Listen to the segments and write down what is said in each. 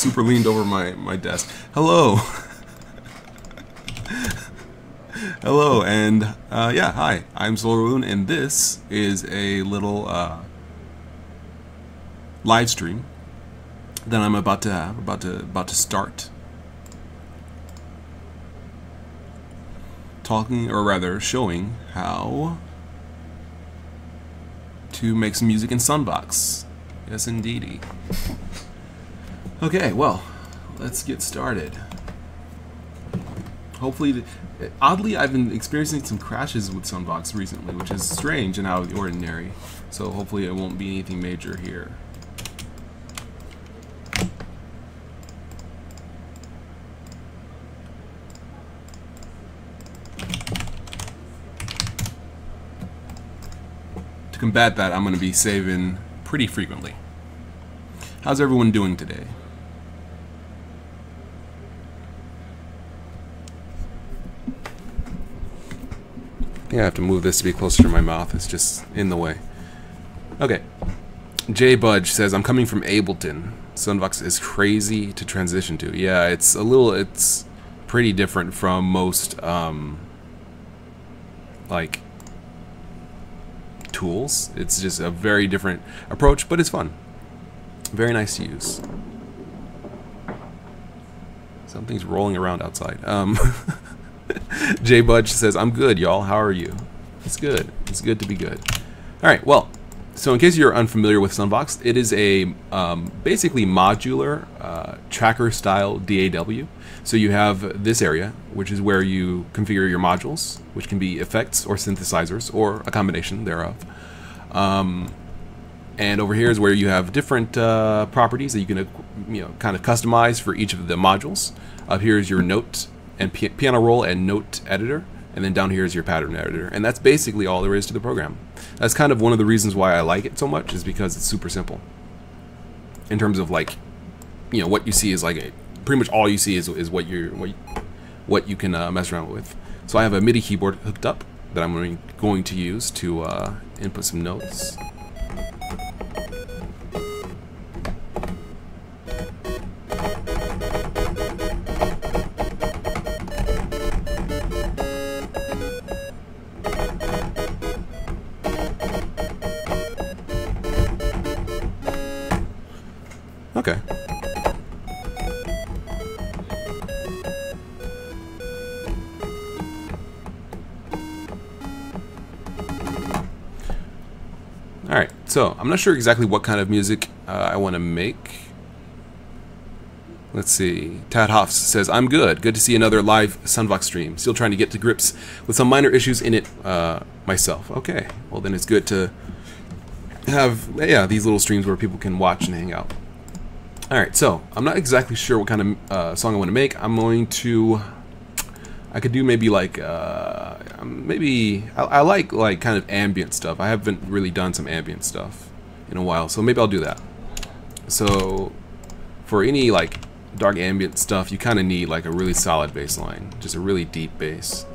super leaned over my desk. Hello. Hello, and yeah, hi. I'm SolarLoon, and this is a little live stream that I'm about to start. Talking, or rather, showing how to make some music in Sunvox. Yes, indeedy. Okay, well, let's get started. Hopefully, oddly, I've been experiencing some crashes with Sunvox recently, which is strange and out of the ordinary. So hopefully it won't be anything major here. To combat that, I'm going to be saving pretty frequently. How's everyone doing today? I think I have to move this to be closer to my mouth. It's just in the way. Okay. Jay Budge says, I'm coming from Ableton. Sunvox is crazy to transition to. Yeah, it's pretty different from most, like, tools. It's just a very different approach, but it's fun. Very nice to use. Something's rolling around outside. Jay Budge says, I'm good, y'all. How are you? It's good. It's good to be good. Alright, well, so in case you're unfamiliar with Sunvox, it is a basically modular tracker style DAW. So you have this area, which is where you configure your modules, which can be effects or synthesizers or a combination thereof. And over here is where you have different properties that you can kind of customize for each of the modules. Up here is your note and piano roll and note editor, and then down here is your pattern editor, and that's basically all there is to the program. That's kind of one of the reasons why I like it so much, is because it's super simple. In terms of, like, what you see is like pretty much all you see is what you can mess around with. So I have a MIDI keyboard hooked up that I'm going to use to input some notes. Okay. Alright, so I'm not sure exactly what kind of music I want to make. Let's see. Tad Hoffs says, I'm good. Good to see another live Sunvox stream. Still trying to get to grips with some minor issues in it myself. Okay, well then it's good to have these little streams where people can watch and hang out. Alright, so I'm not exactly sure what kind of song I want to make. I'm going to... I could do maybe like... I like kind of ambient stuff. I haven't really done some ambient stuff in a while, so maybe I'll do that. So for any like dark ambient stuff, you kind of need like a really solid bass line. Just a really deep bass.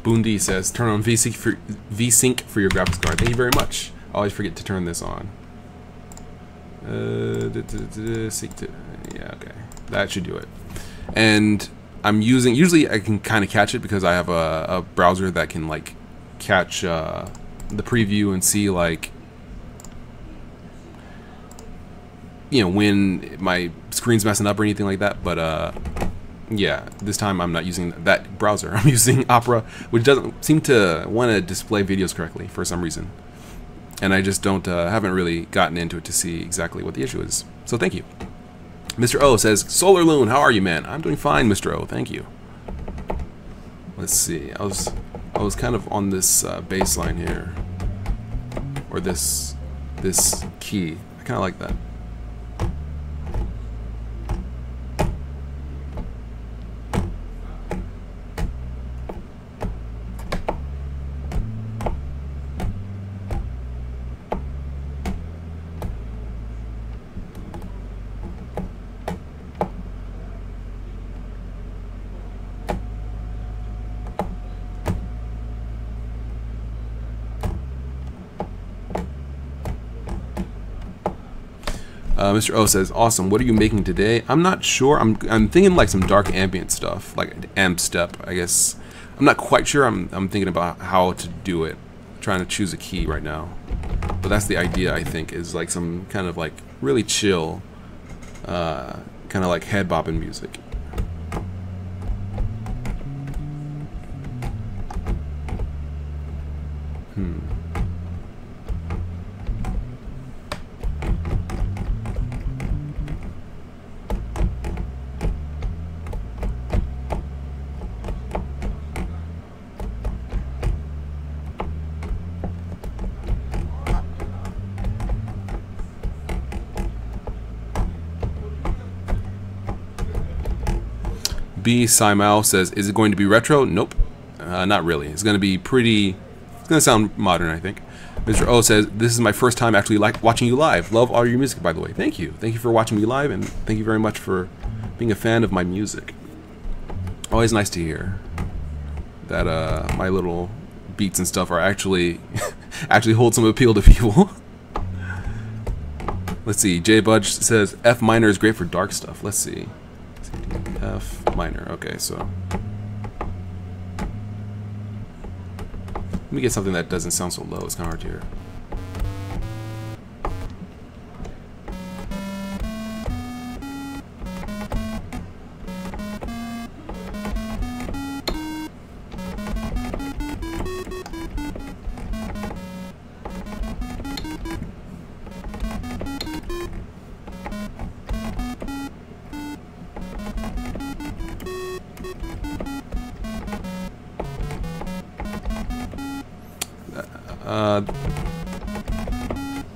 Boondy says, turn on VSync for your graphics card. Thank you very much. I always forget to turn this on. Yeah, okay. That should do it. And I'm using, usually I can kind of catch it because I have a browser that can like catch the preview and see like, when my screen's messing up or anything like that, but yeah, this time I'm not using that browser. I'm using Opera, which doesn't seem to want to display videos correctly for some reason. And I just haven't really gotten into it to see exactly what the issue is. So thank you. Mr. O says, SolarLoon, how are you, man? I'm doing fine, Mr. O, thank you. Let's see, I was kind of on this bass line here. Or this this key. I kind of like that. Mr. O says, awesome. What are you making today? I'm not sure. I'm thinking like some dark ambient stuff, like amp step, I guess. I'm not quite sure. I'm thinking about how to do it. I'm trying to choose a key right now. But that's the idea, I think, is like some kind of like really chill, kind of like head bopping music. B. Simao says, is it going to be retro? Nope. Not really. It's going to be pretty... It's going to sound modern, I think. Mr. O says, this is my first time actually watching you live. Love all your music, by the way. Thank you. Thank you for watching me live, and thank you very much for being a fan of my music. Always nice to hear that my little beats and stuff are actually... actually hold some appeal to people. Let's see. J. Budge says, F minor is great for dark stuff. Let's see. F minor. Okay, so let me get something that doesn't sound so low. It's kind of hard to hear.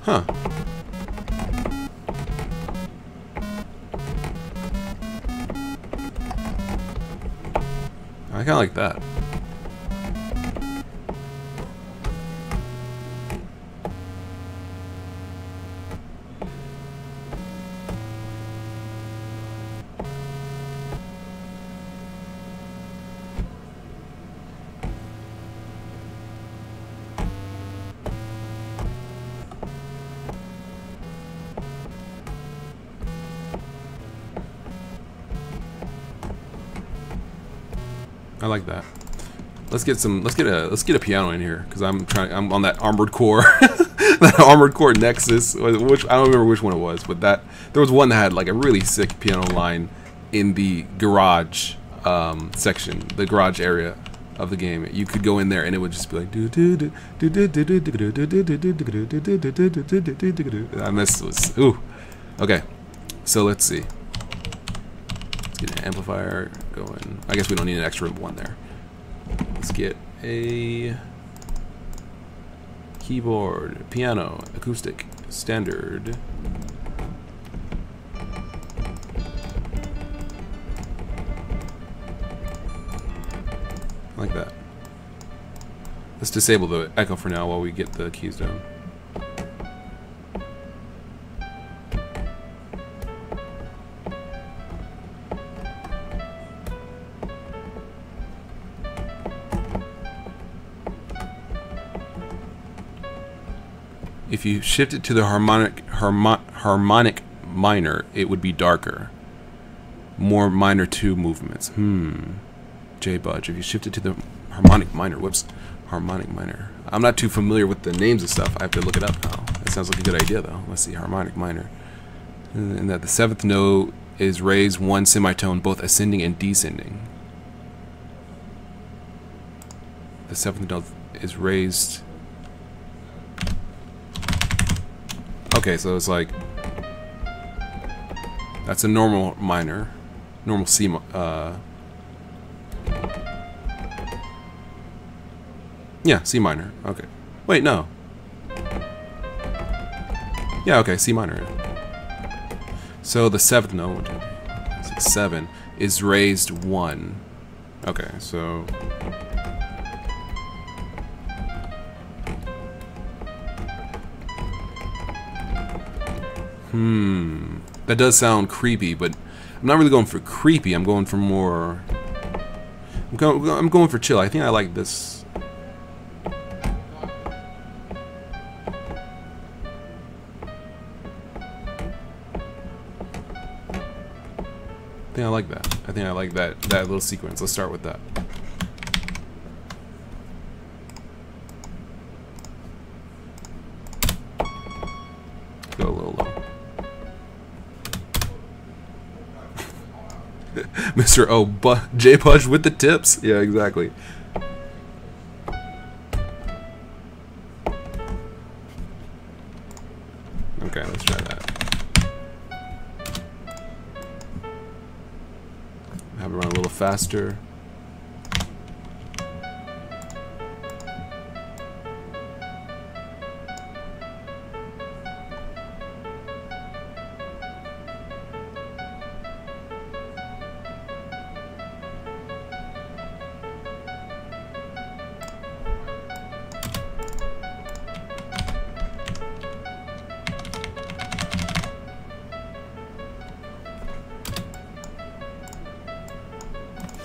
Huh. I kind of like that. I like that. Let's get a piano in here, because I'm on that armored core that armored core Nexus, which I don't remember which one it was, but there was one that had like a really sick piano line in the garage section, the garage area of the game. You could go in there and it would just be like and this was ooh. Okay. So let's see. Get an amplifier going. I guess we don't need an extra one there. Let's get a keyboard, piano, acoustic, standard. Like that. Let's disable the echo for now while we get the keys down. If you shift it to the harmonic minor, it would be darker. More minor 2 movements. J Budge. If you shift it to the harmonic minor, whoops, harmonic minor. I'm not too familiar with the names of stuff. I have to look it up now. That sounds like a good idea, though. Let's see, harmonic minor. And that the 7th note is raised 1 semitone, both ascending and descending. The 7th note is raised. Okay, so it's like that's a normal minor, normal C. Yeah, C minor. Okay. Wait, no. Yeah, okay, C minor. So the 7th note, 7, is raised 1. Okay, so... That does sound creepy, but I'm not really going for creepy. I'm going for more... I'm going for chill. I think I like this. I think I like that. I think I like that little sequence. Let's start with that. Go a little low. Mr. O, J Pudge with the tips. Yeah, exactly. Okay, let's try that. Have it run a little faster.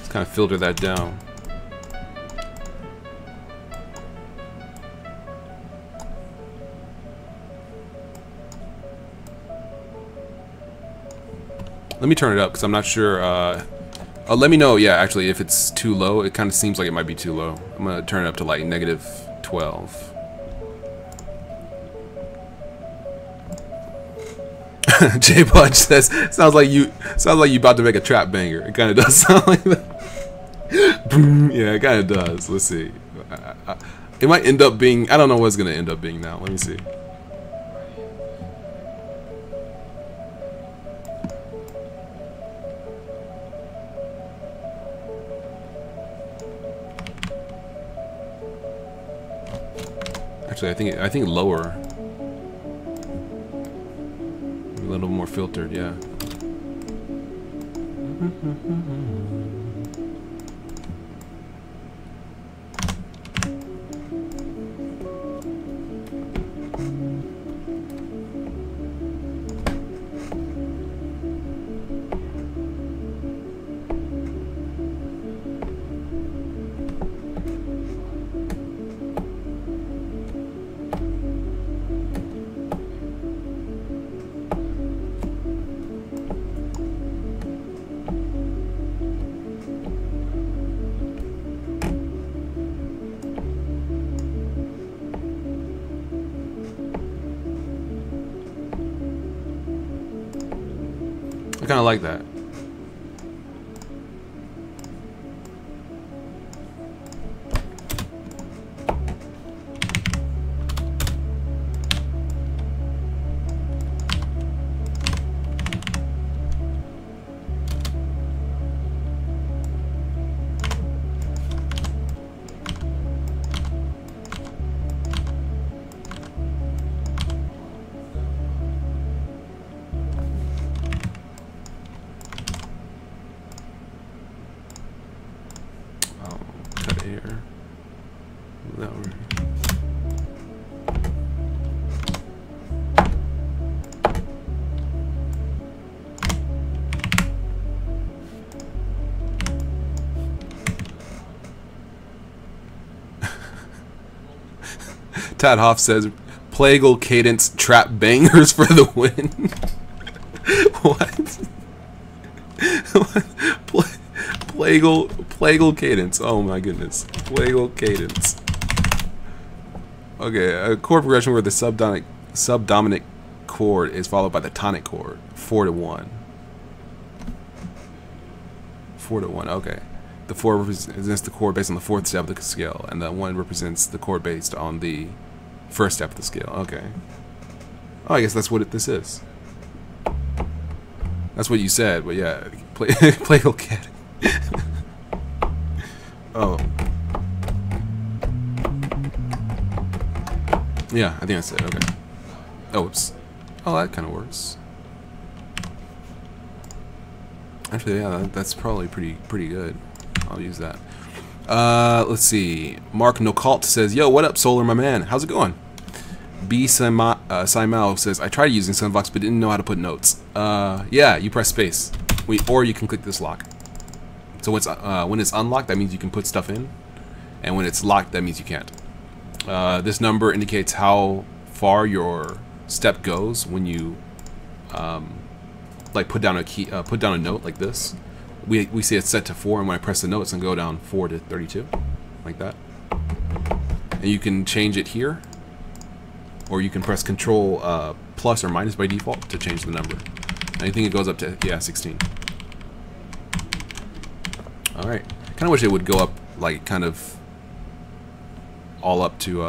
Kind of filter that down. Let me turn it up because I'm not sure. Let me know. Yeah, actually, if it's too low, it kind of seems like it might be too low. I'm gonna turn it up to like -12. J Punch says, sounds like you about to make a trap banger. It kind of does sound like that. Yeah, it kind of does. Let's see. It might end up being, I don't know what it's gonna end up being now. Let me see. Actually, I think lower. A little more filtered, yeah. I kind of like that. Here. That way. Tad Hoff says, "Plagal cadence trap bangers for the win." What? What? Plagal cadence. Oh my goodness. Plagal cadence. Okay, a chord progression where the subdominant chord is followed by the tonic chord. 4-1. 4-1. Okay. The 4 represents the chord based on the 4th step of the scale, and the 1 represents the chord based on the 1st step of the scale. Okay. Oh, I guess that's what this is. That's what you said, but yeah, plagal cadence. Oh. Yeah, I think that's it. Okay. Oh, whoops. Oh, that kind of works. Actually, yeah, that's probably pretty good. I'll use that. Let's see. Mark Nocalt says, "Yo, what up, Solar, my man? How's it going?" B. Simao says, "I tried using Sunvox, but didn't know how to put notes." Yeah, you press space. Or you can click this lock. So when it's unlocked, that means you can put stuff in, and when it's locked, that means you can't. This number indicates how far your step goes when you like put down a note like this. We see it's set to 4, and when I press the note, it's gonna go down 4 to 32, like that. And you can change it here, or you can press Control plus or minus by default to change the number. And I think it goes up to 16. All right. Kind of wish it would go up like kind of all up to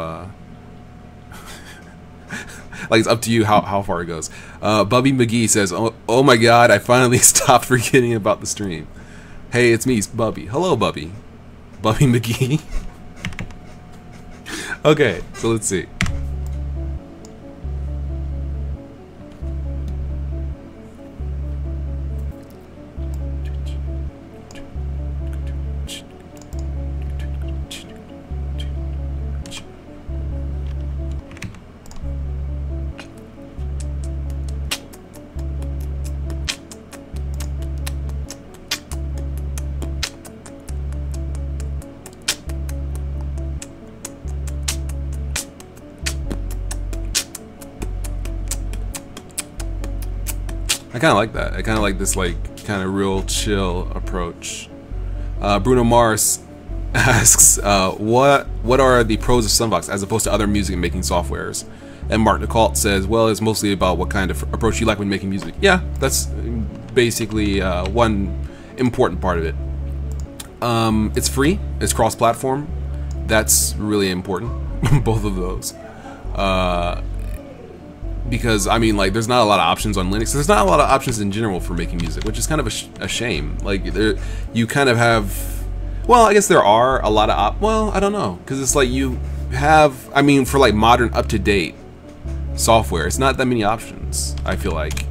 like it's up to you how far it goes. Bubby McGee says, oh my god, I finally stopped forgetting about the stream. Hey, it's me, Bubby. Hello, Bubby. Bubby McGee. Okay, so let's see. I kind of like that. I kind of like this like kind of real chill approach. Bruno Mars asks, what are the pros of Sunvox as opposed to other music making softwares? And Mark Nicole says, well, it's mostly about what kind of approach you like when making music. Yeah, that's basically one important part of it. It's free. It's cross-platform. That's really important. Both of those. Because, I mean, like, there's not a lot of options on Linux. There's not a lot of options in general for making music, which is kind of a shame. Like, you kind of have... Well, I guess there are a lot of... Well, I don't know. Because it's like you have... I mean, for, like, modern, up-to-date software, it's not that many options, I feel like.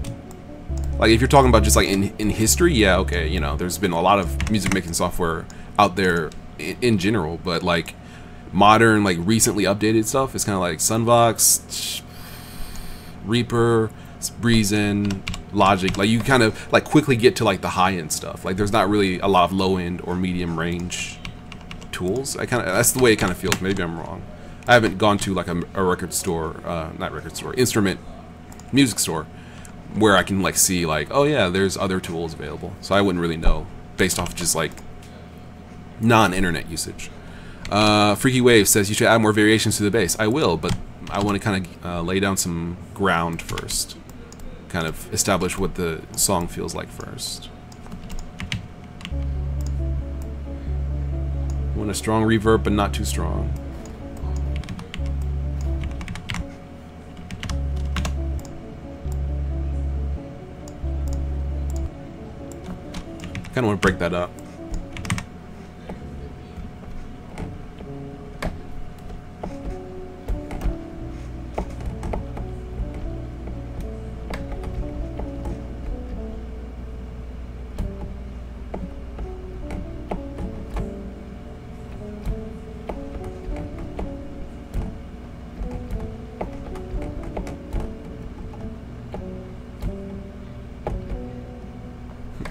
Like, if you're talking about just, like, in history, yeah, okay, you know, there's been a lot of music-making software out there in general. But, like, modern, like, recently updated stuff is kind of like Sunvox... Reaper, Reason, Logic. Like you kind of like quickly get to like the high end stuff. Like there's not really a lot of low end or medium range tools. That's the way it kind of feels. Maybe I'm wrong. I haven't gone to like a record store, not record store, instrument music store where I can like see like, oh yeah, there's other tools available. So I wouldn't really know based off just like non-internet usage. Freaky Wave says you should add more variations to the bass. I will, but I want to kind of lay down some ground first. Kind of establish what the song feels like first. Want a strong reverb, but not too strong. Kind of want to break that up.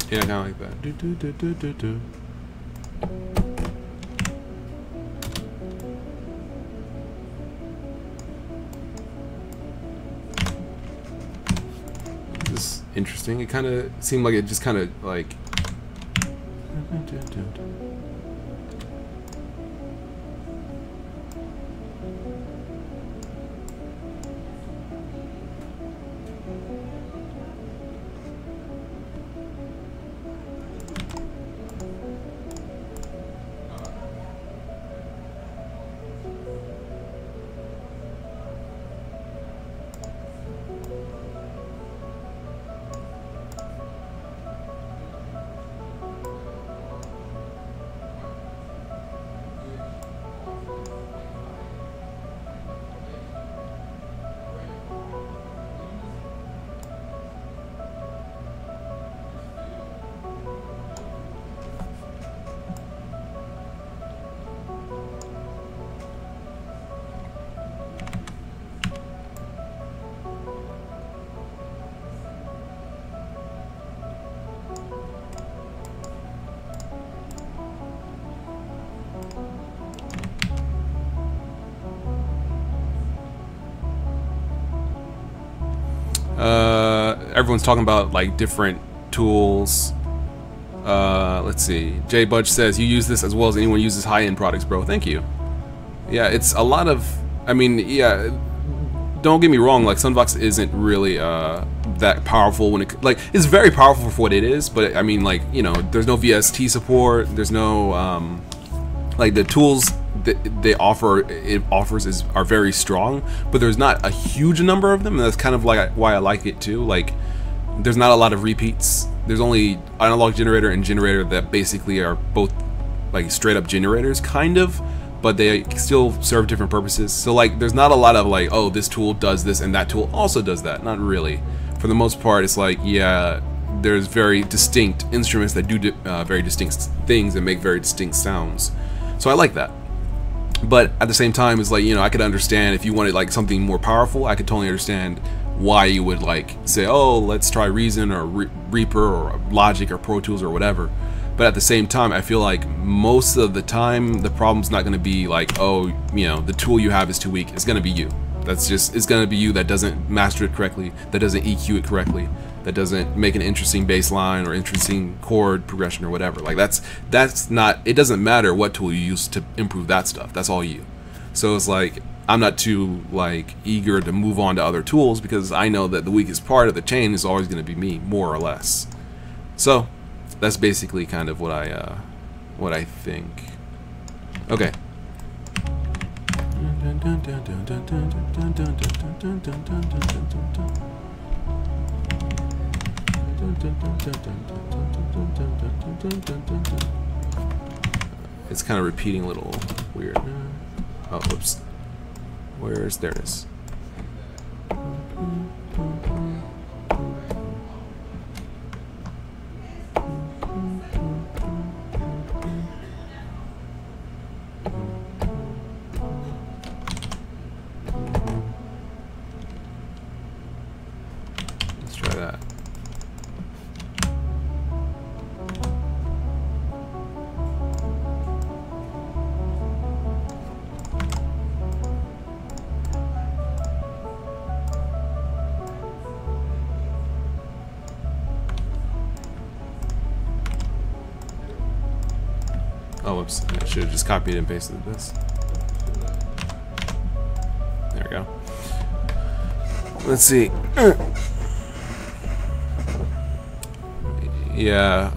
Yeah, kind of like that. Do, do, do, do, do, do. This is interesting. It kind of seemed like it just kind of like. Everyone's talking about like different tools. Let's see. Jay Budge says you use this as well as anyone uses high-end products, bro. Thank you. Yeah, it's a lot of. I mean, yeah. Don't get me wrong. Like Sunvox isn't really that powerful when it like it's very powerful for what it is. But I mean, like you know, there's no VST support. There's no like the tools that they offers are very strong, but there's not a huge number of them, and that's kind of like why I like it too. Like there's not a lot of repeats. There's only analog generator and generator that basically are both like straight up generators kind of, but they still serve different purposes. So like there's not a lot of like, oh, this tool does this and that tool also does that. Not really. For the most part, it's like, yeah, there's very distinct instruments that do very distinct things and make very distinct sounds. So I like that. But at the same time, it's like, you know, I could understand if you wanted like something more powerful, I could totally understand why you would like say, oh, let's try Reason or Reaper or Logic or Pro Tools or whatever. But at the same time, I feel like most of the time the problem's not going to be like, oh, you know, the tool you have is too weak. It's going to be you. That's just, it's going to be you that doesn't master it correctly, that doesn't EQ it correctly, that doesn't make an interesting bass line or interesting chord progression or whatever. Like that's not, it doesn't matter what tool you use to improve that stuff. That's all you. So it's like, I'm not too like eager to move on to other tools because I know that the weakest part of the chain is always going to be me, more or less. So that's basically kind of what I think. Okay. It's kind of repeating a little weird. Oh, whoops. There it is. Let's try that. Oh, whoops. I should have just copied and pasted this. There we go. Let's see. Yeah,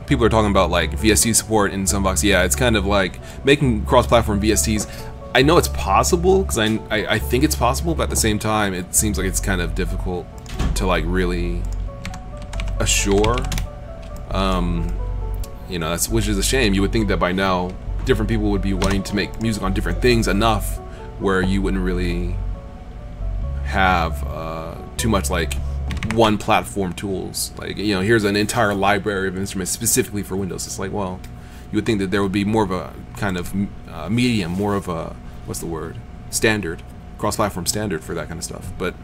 people are talking about like VST support in Sunvox. Yeah, it's kind of like making cross-platform VSTs. I know it's possible because I think it's possible, but at the same time, it seems like it's kind of difficult to like really assure. You know, which is a shame. You would think that by now, different people would be wanting to make music on different things enough where you wouldn't really have too much like one platform tools. Like, you know, here's an entire library of instruments specifically for Windows. It's like, well, you would think that there would be more of a kind of medium, more of a, what's the word? Standard, cross-platform standard for that kind of stuff. But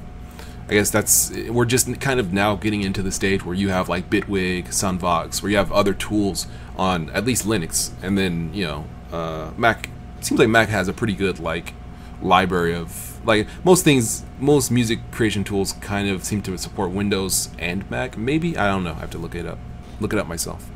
I guess we're just kind of now getting into the stage where you have like Bitwig, Sunvox, where you have other tools on at least Linux, and then, you know, Mac. It seems like Mac has a pretty good like library of like most music creation tools kind of seem to support Windows and Mac. Maybe, I don't know. I have to look it up myself.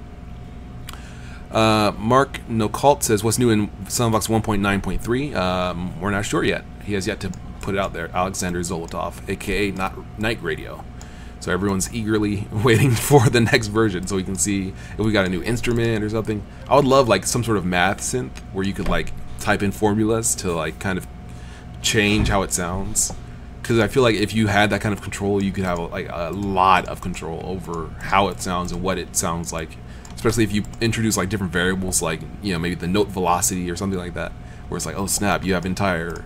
Mark Nocult says, what's new in Sunvox 1.9.3? We're not sure yet. He has yet to put it out there. Alexander Zolotov, aka Night Radio. So everyone's eagerly waiting for the next version so we can see if we got a new instrument or something. I would love like some sort of math synth where you could like type in formulas to like kind of change how it sounds. Because I feel like if you had that kind of control, you could have like a lot of control over how it sounds and what it sounds like. Especially if you introduce like different variables, like, you know, maybe the note velocity or something like that, where it's like, oh snap, you have entire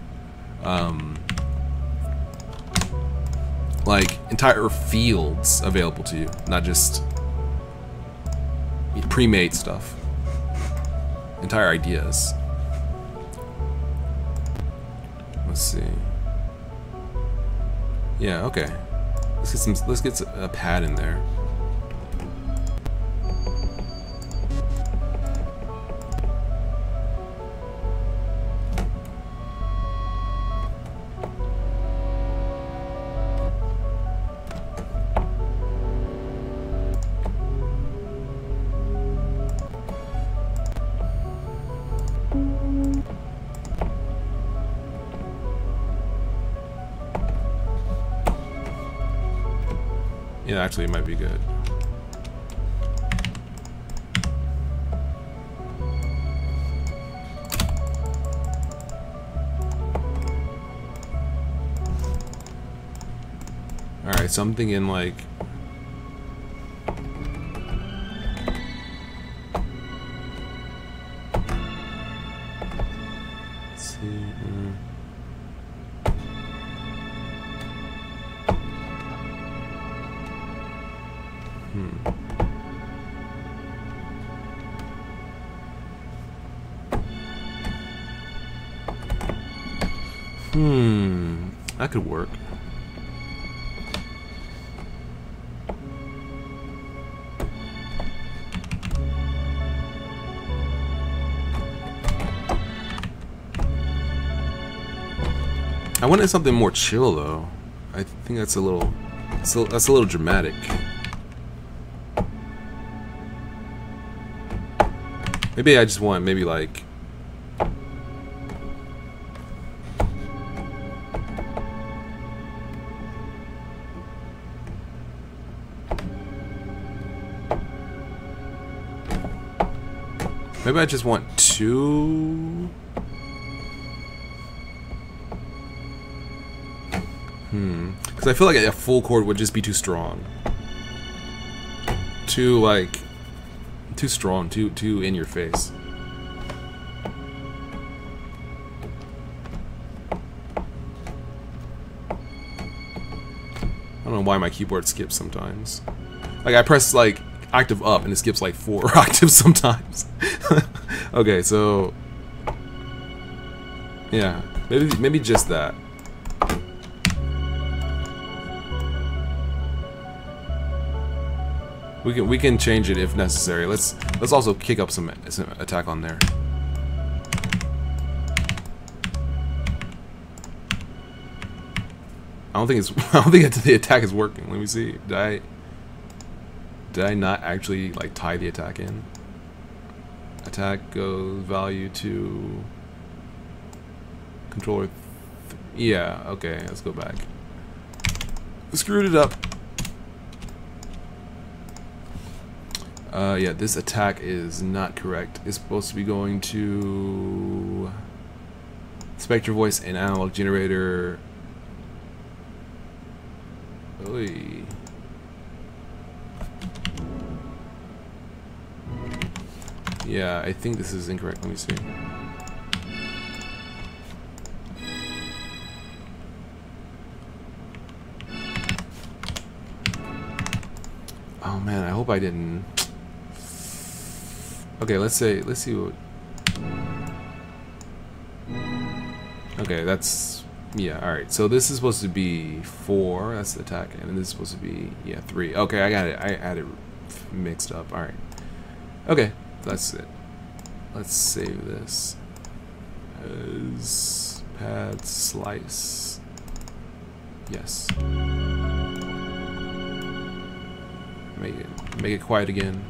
fields available to you, not just pre-made stuff, entire ideas. Let's see. Yeah, okay. Let's get a pad in there. Yeah, actually, it might be good. Alright, so I'm thinking like... Let's see... That could work. I wanted something more chill though. I think that's a little dramatic. Maybe I just want maybe like maybe I just want two. Because I feel like a full chord would just be too strong. Too strong, too in your face. I don't know why my keyboard skips sometimes. Like I press like octave up and it skips like 4 octaves sometimes. Okay, so yeah, maybe just that. We can change it if necessary. Let's also kick up some attack on there. I don't think the attack is working. Let me see. Did I not actually like tie the attack in? Attack goes value to controller. Yeah. Okay. Let's go back. Screwed it up. Yeah, this attack is not correct. It's supposed to be going to Spectre Voice and Analog Generator. Oy. Yeah, I think this is incorrect. Let me see. Oh man, I hope I didn't. Okay, let's see what. Okay, that's yeah. All right, so this is supposed to be 4. That's the attack, and this is supposed to be 3. Okay, I got it. I had it mixed up. All right. Okay, that's it. Let's save this as pad slice. Yes. Make it quiet again.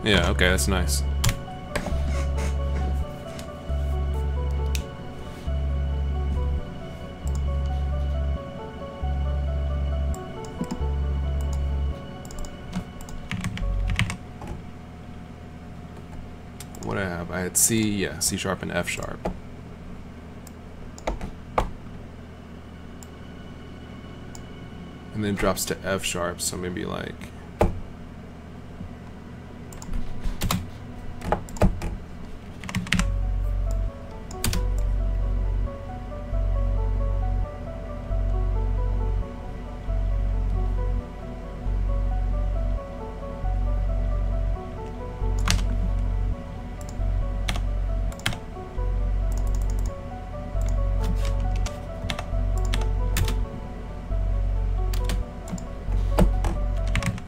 Yeah, okay, that's nice. What I have? I had C sharp and F sharp. And then drops to F sharp, so maybe like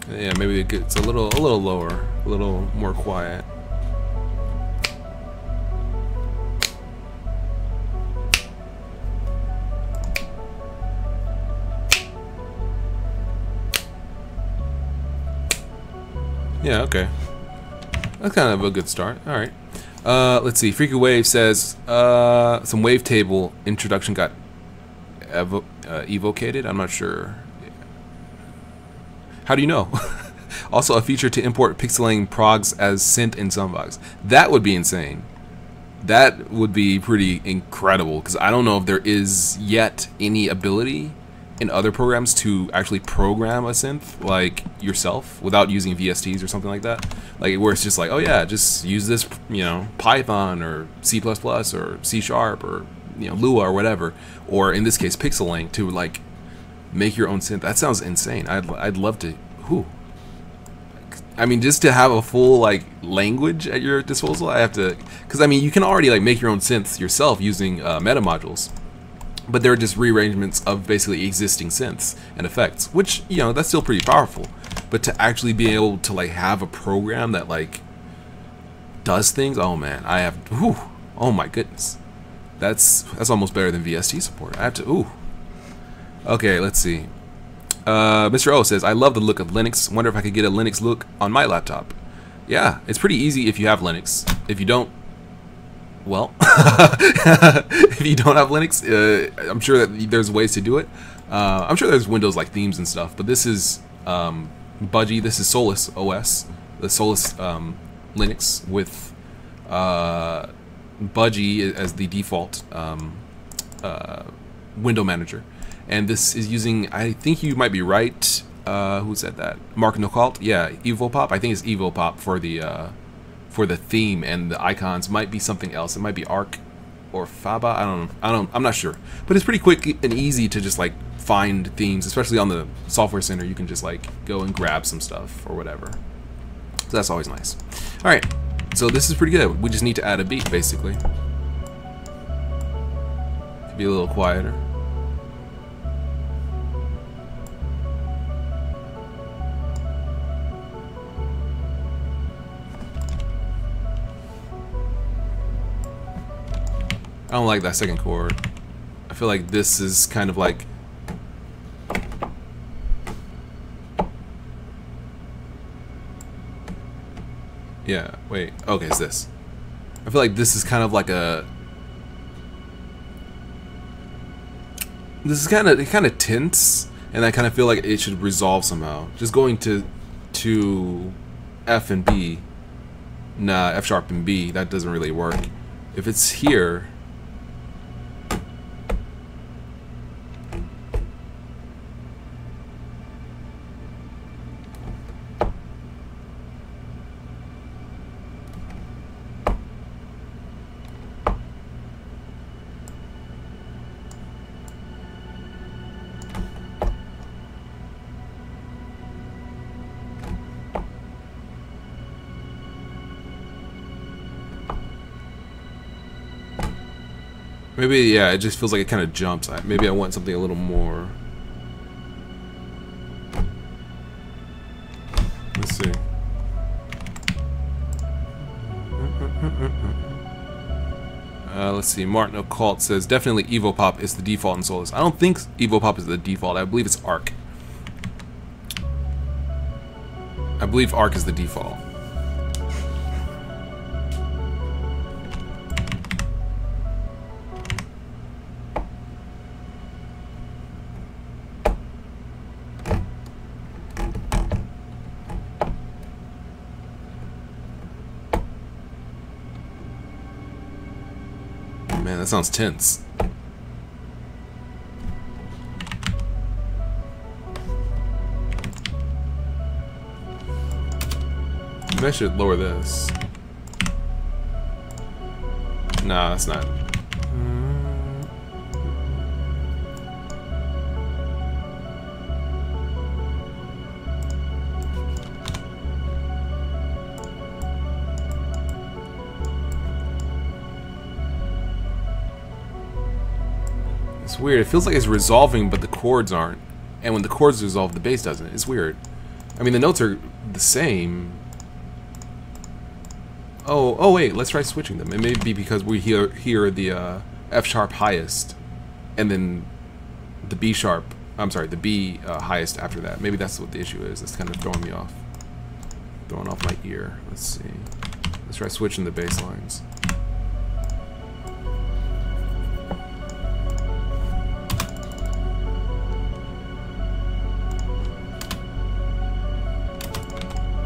yeah, maybe it gets a little lower, a little more quiet. Yeah, okay. That's kind of a good start. All right. Let's see. Freaky Wave says some wavetable introduction got evocated. I'm not sure. How do you know? Also, a feature to import pixelating progs as synth in Sunvox. That would be insane. That would be pretty incredible, because I don't know if there is yet any ability in other programs to actually program a synth like yourself without using VSTs or something like that. Like where it's just like, oh yeah, just use this, you know, Python or C++ or C# or, you know, Lua or whatever, or in this case Pixelink, to like make your own synth. That sounds insane. I'd love to. Whew. I mean, just to have a full like language at your disposal, I have to, because I mean, you can already like make your own synths yourself using meta modules, but they're just rearrangements of basically existing synths and effects, which, you know, that's still pretty powerful. But to actually be able to like have a program that like does things, oh man, I have, whew, oh my goodness, that's almost better than VST support. I have to, ooh. Okay, let's see. Mr. O says, I love the look of Linux. Wonder if I could get a Linux look on my laptop. Yeah, it's pretty easy if you have Linux. If you don't, well, if you don't have Linux, I'm sure that there's ways to do it. I'm sure there's Windows like themes and stuff, but this is Budgie. This is Solus OS, the Solus Linux with Budgie as the default window manager. And this is using, I think you might be right, who said that? Mark Nocalt? Yeah, Evopop. I think it's Evopop for the theme, and the icons might be something else. It might be Arc or Faba. I'm not sure. But it's pretty quick and easy to just like find themes, especially on the Software Center. You can just like go and grab some stuff or whatever. So that's always nice. All right, so this is pretty good. We just need to add a beat, basically. Could be a little quieter. I don't like that second chord. I feel like this is kind of like, yeah, wait, okay, it's this. I feel like this is kind of like a, this is kind of tense, and I kind of feel like it should resolve somehow. Just going to F and B, nah, F sharp and B, that doesn't really work. If it's here, maybe, yeah, it just feels like it kind of jumps. Maybe I want something a little more. Let's see. Let's see. Martin Occult says, definitely Evopop is the default in Solus. I don't think Evopop is the default. I believe it's Arc. I believe Arc is the default. Man, that sounds tense. Maybe I should lower this. Nah, that's not. It's weird. It feels like it's resolving, but the chords aren't. And when the chords resolve, the bass doesn't. It's weird. I mean, the notes are the same. Oh wait, let's try switching them. It may be because we hear the F sharp highest, and then the B sharp, I'm sorry, the B highest after that. Maybe that's what the issue is. It's kind of throwing me off. Throwing off my ear. Let's see. Let's try switching the bass lines.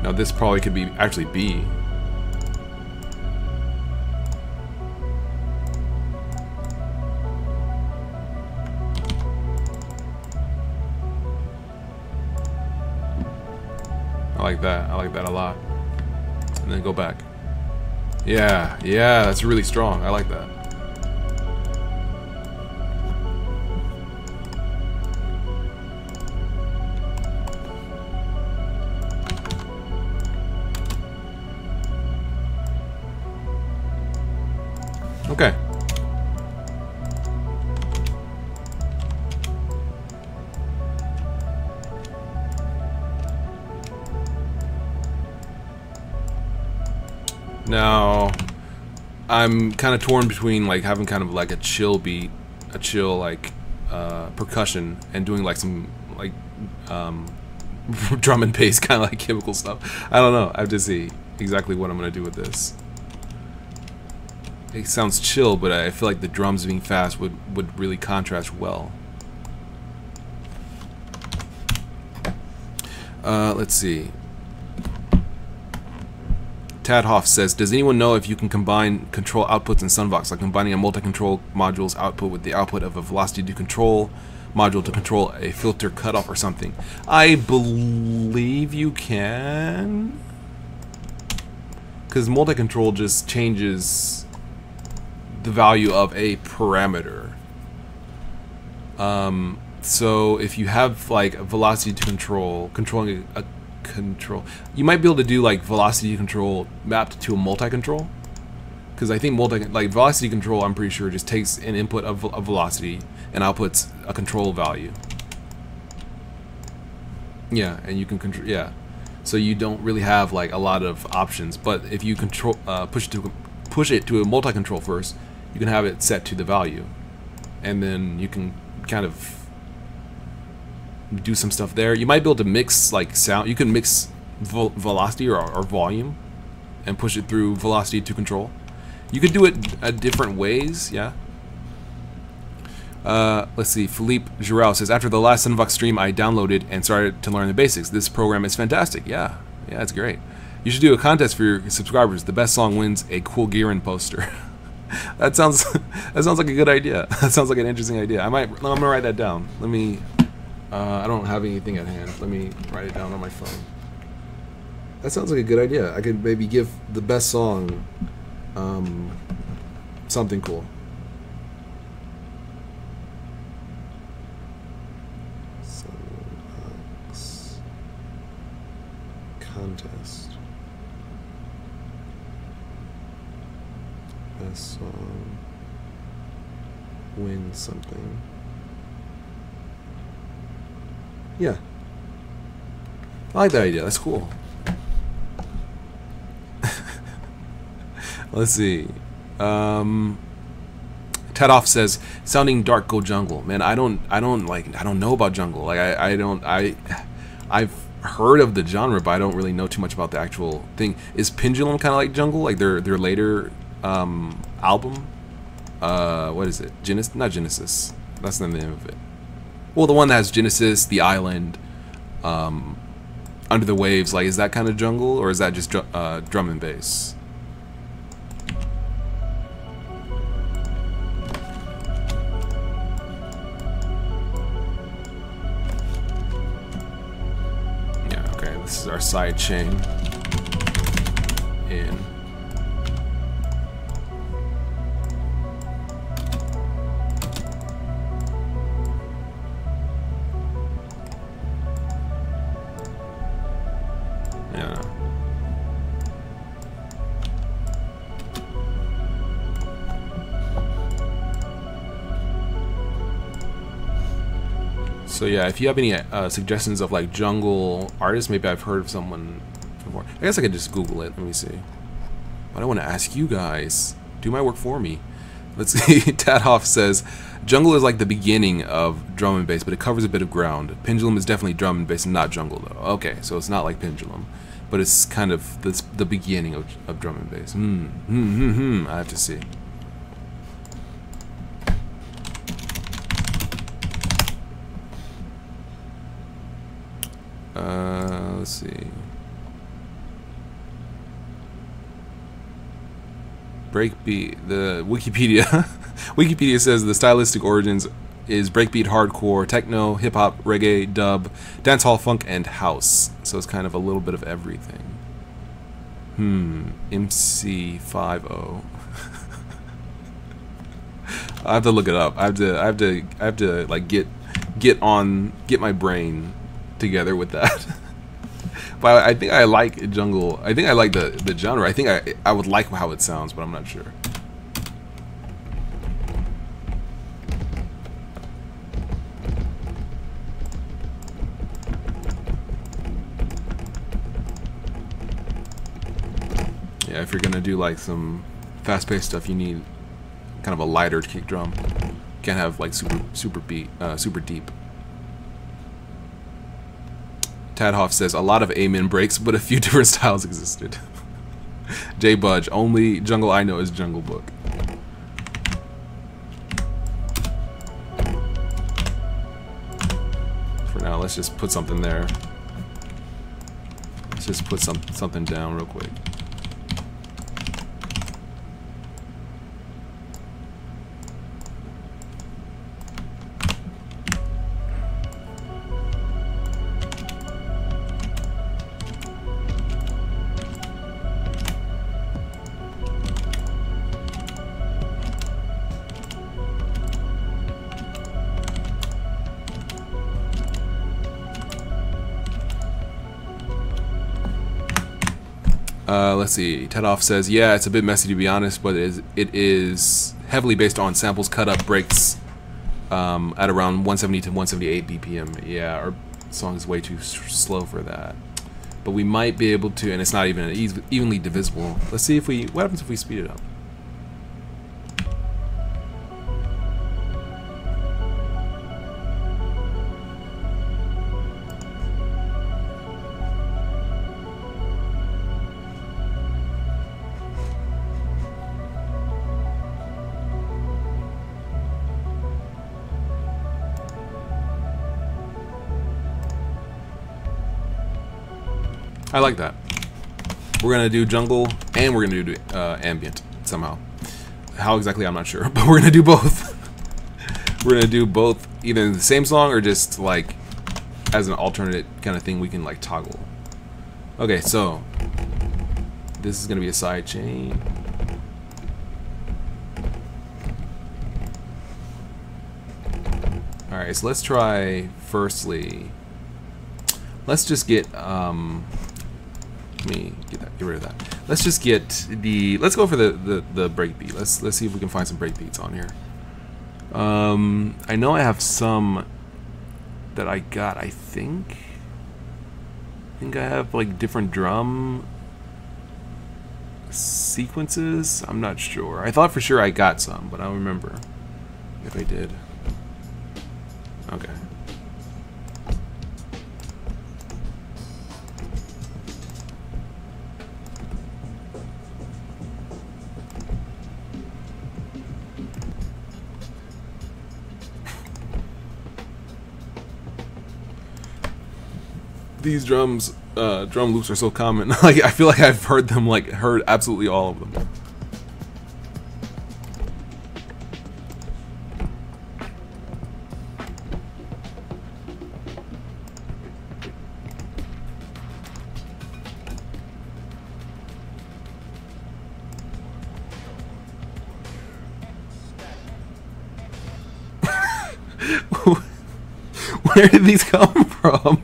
Now this probably could be actually B. I like that. I like that a lot. And then go back. Yeah, yeah, that's really strong. I like that. Okay. Now, I'm kind of torn between like having kind of like a chill beat, a chill like percussion, and doing like some like drum and bass kind of like chemical stuff. I don't know. I have to see exactly what I'm gonna do with this. It sounds chill, but I feel like the drums being fast would really contrast well. Let's see. Tad Hoff says, does anyone know if you can combine control outputs in Sunvox, like combining a multi-control module's output with the output of a velocity to control module to control a filter cutoff or something? I believe you can, because multi-control just changes the value of a parameter. So if you have like a velocity to controlling a control, you might be able to do like velocity control mapped to a multi-control, because I think like velocity control, I'm pretty sure just takes an input of velocity and outputs a control value. Yeah, and you can control. Yeah, so you don't really have like a lot of options. But if you control push it to a multi-control first, you can have it set to the value, and then you can kind of do some stuff there. You might be able to mix like sound. You can mix velocity or volume and push it through velocity to control. You could do it different ways, yeah. Let's see. Philippe Giroux says, after the last Sunvox stream, I downloaded and started to learn the basics. This program is fantastic. Yeah, it's great. You should do a contest for your subscribers. The best song wins a cool Gearend poster. That sounds like a good idea. That sounds like an interesting idea. I'm gonna write that down. Let me. I don't have anything at hand. Let me write it down on my phone. That sounds like a good idea. I could maybe give the best song something cool. Sunvox contest. Best song win something. Yeah. I like that idea. That's cool. Let's see. Tadoff says, sounding dark, go jungle. Man, I don't know about jungle. Like I've heard of the genre, but I don't really know too much about the actual thing. Is Pendulum kind of like jungle? Like their later album? What is it? Not Genesis. That's the name of it. Well, the one that has Genesis, The Island, Under the Waves, like, is that kind of jungle, or is that just drum and bass? Yeah, okay, this is our side chain in. So yeah, if you have any suggestions of like jungle artists, maybe I've heard of someone before. I guess I could just Google it. Let me see. But I want to ask you guys. Do my work for me. Let's see. Tadhoff says, jungle is like the beginning of drum and bass, but it covers a bit of ground. Pendulum is definitely drum and bass and not jungle though. Okay, so it's not like Pendulum. but it's kind of the beginning of drum and bass. I have to see. Let's see. Breakbeat. The Wikipedia. Wikipedia says the stylistic origins is breakbeat, hardcore, techno, hip hop, reggae, dub, dancehall, funk, and house. So it's kind of a little bit of everything. MC50. I have to look it up. I have to like get my brain together with that. But I think I like jungle. I think I like the genre. I think I would like how it sounds, but I'm not sure. Yeah, if you're gonna do like some fast-paced stuff, you need kind of a lighter kick drum. You can't have like super deep. Tadhoff says a lot of amen breaks, but a few different styles existed. J Budge, only jungle I know is Jungle Book. For now, let's just put something there. Let's just put something down real quick. Let's see. Tedoff says, yeah, it's a bit messy to be honest, but it is heavily based on samples cut up breaks at around 170 to 178 BPM. Yeah, our song is way too slow for that. But we might be able to, and it's not even evenly divisible. Let's see what happens if we speed it up. I like that. We're gonna do jungle and we're gonna do ambient somehow. How exactly, I'm not sure, but we're gonna do both. We're gonna do both either in the same song or just like as an alternate kind of thing we can like toggle. Okay, so this is gonna be a side chain. Alright, so let's try firstly. Let's just get let me get rid of that. Let's just get let's go for the breakbeat. Let's see if we can find some breakbeats on here. I know I have some that I got, I think I have like different drum sequences. I'm not sure. I thought for sure I got some, but I don't remember if I did. Okay. These drum loops are so common. Like I feel like I've heard them, heard absolutely all of them. Where did these come from?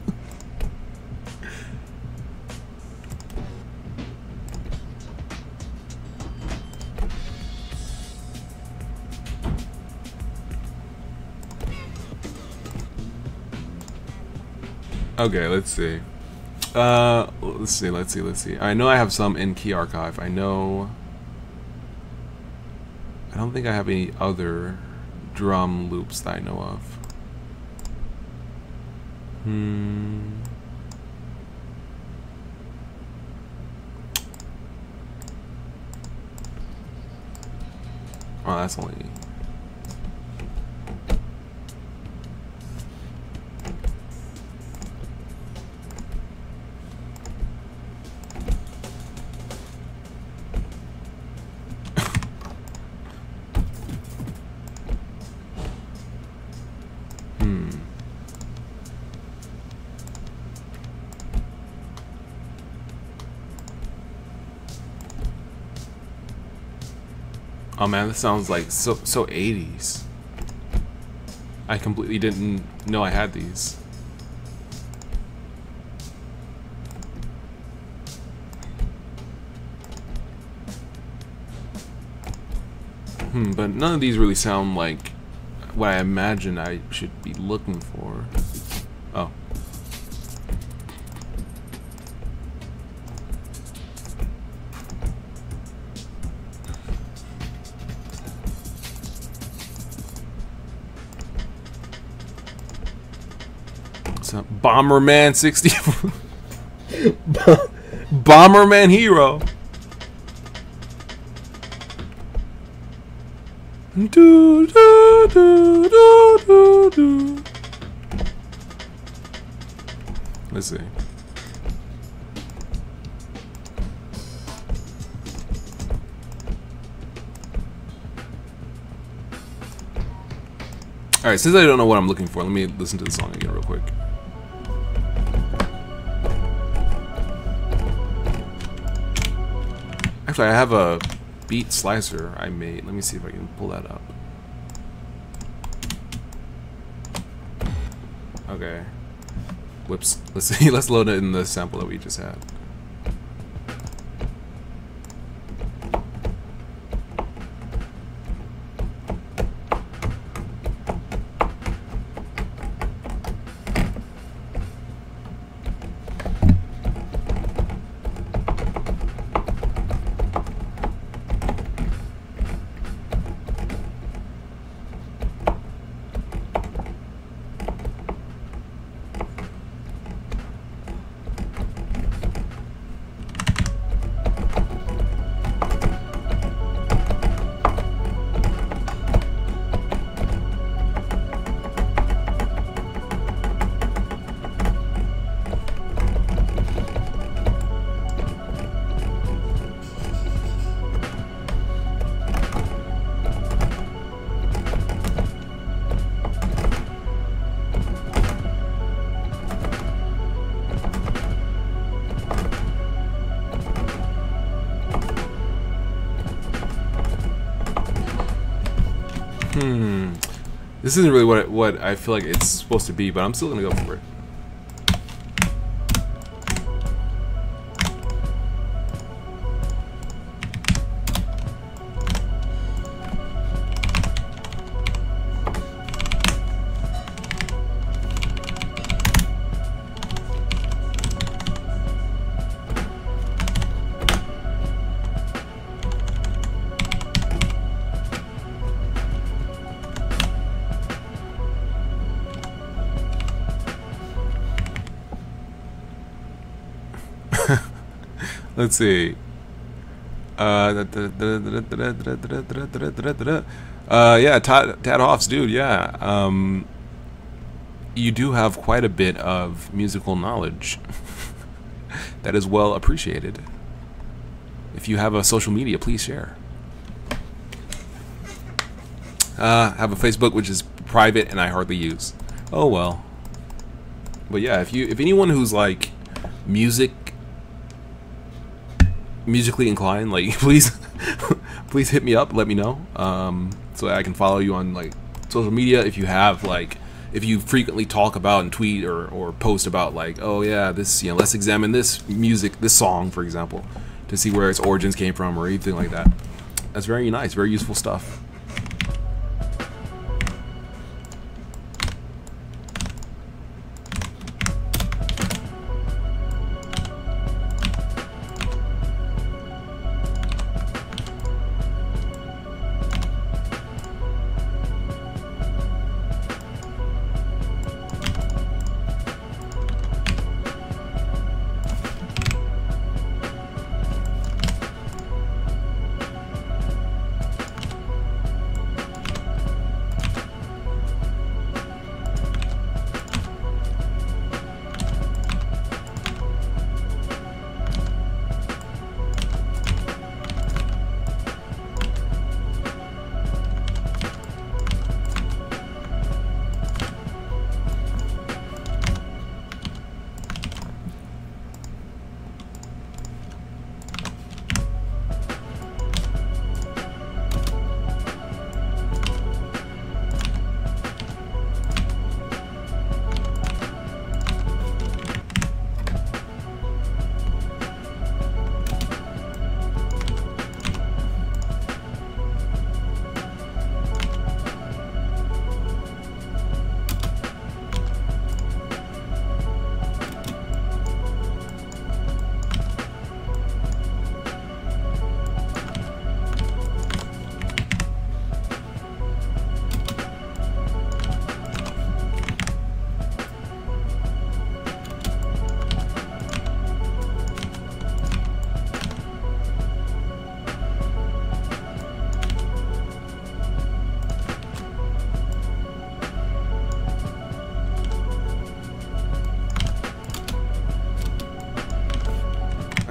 Okay, let's see. Let's see. I know I have some in Key Archive. I don't think I have any other drum loops that I know of. Oh, that's only. Oh man, this sounds like so 80s. I completely didn't know I had these. But none of these really sound like what I imagine I should be looking for. Oh. Bomberman 64. Bomberman Hero. Do, do, do, do, do, do. Let's see. Alright, since I don't know what I'm looking for, let me listen to the song again real quick. Actually, I have a beat slicer I made. Let me see if I can pull that up. Okay. Whoops. Let's see. Let's load it in the sample that we just had. This isn't really what I feel like it's supposed to be, but I'm still gonna go for it. Let's see. Yeah, Tad Hoffs, dude. Yeah. You do have quite a bit of musical knowledge. That is well appreciated. If you have a social media, please share. Have a Facebook which is private and I hardly use. Oh well. But yeah, if anyone who's like musically inclined, like please hit me up, let me know, so that I can follow you on like social media. If you frequently talk about and tweet or post about like, oh yeah, this, you know, let's examine this song, for example, to see where its origins came from or anything like that. That's very nice, very useful stuff.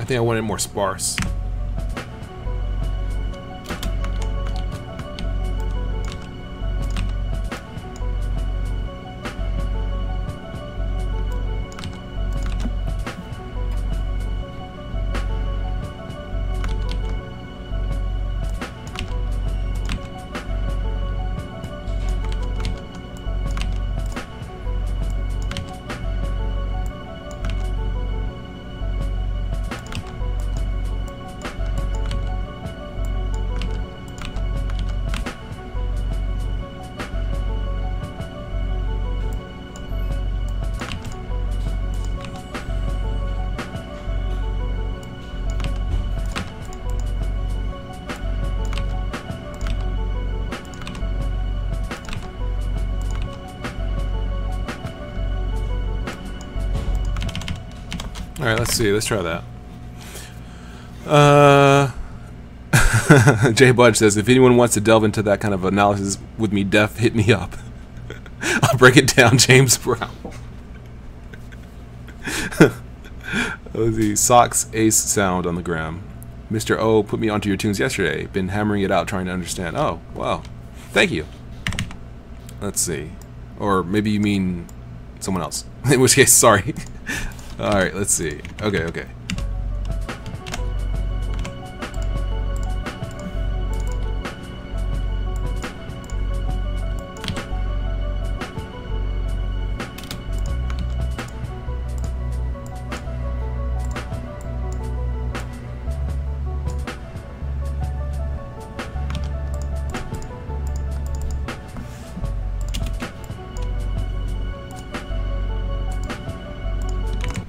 think I want it more sparse. Alright, let's see. Let's try that. Jay Budge says, if anyone wants to delve into that kind of analysis with me, hit me up. I'll break it down, James Brown. Let's see. Socks Ace Sound on the gram. Mr. O put me onto your tunes yesterday. Been hammering it out, trying to understand. Oh, wow. Thank you. Let's see. Or maybe you mean someone else. In which case, sorry. Alright, let's see. Okay.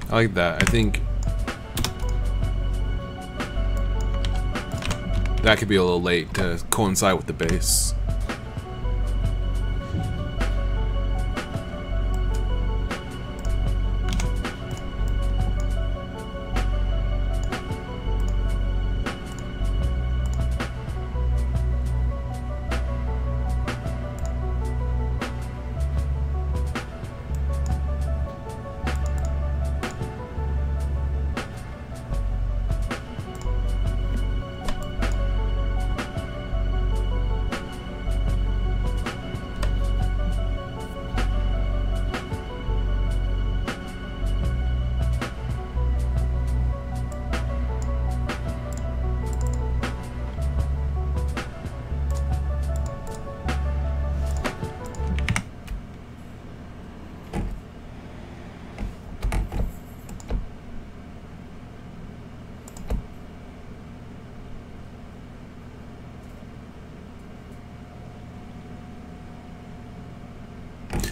I like that. I think that could be a little late to coincide with the bass.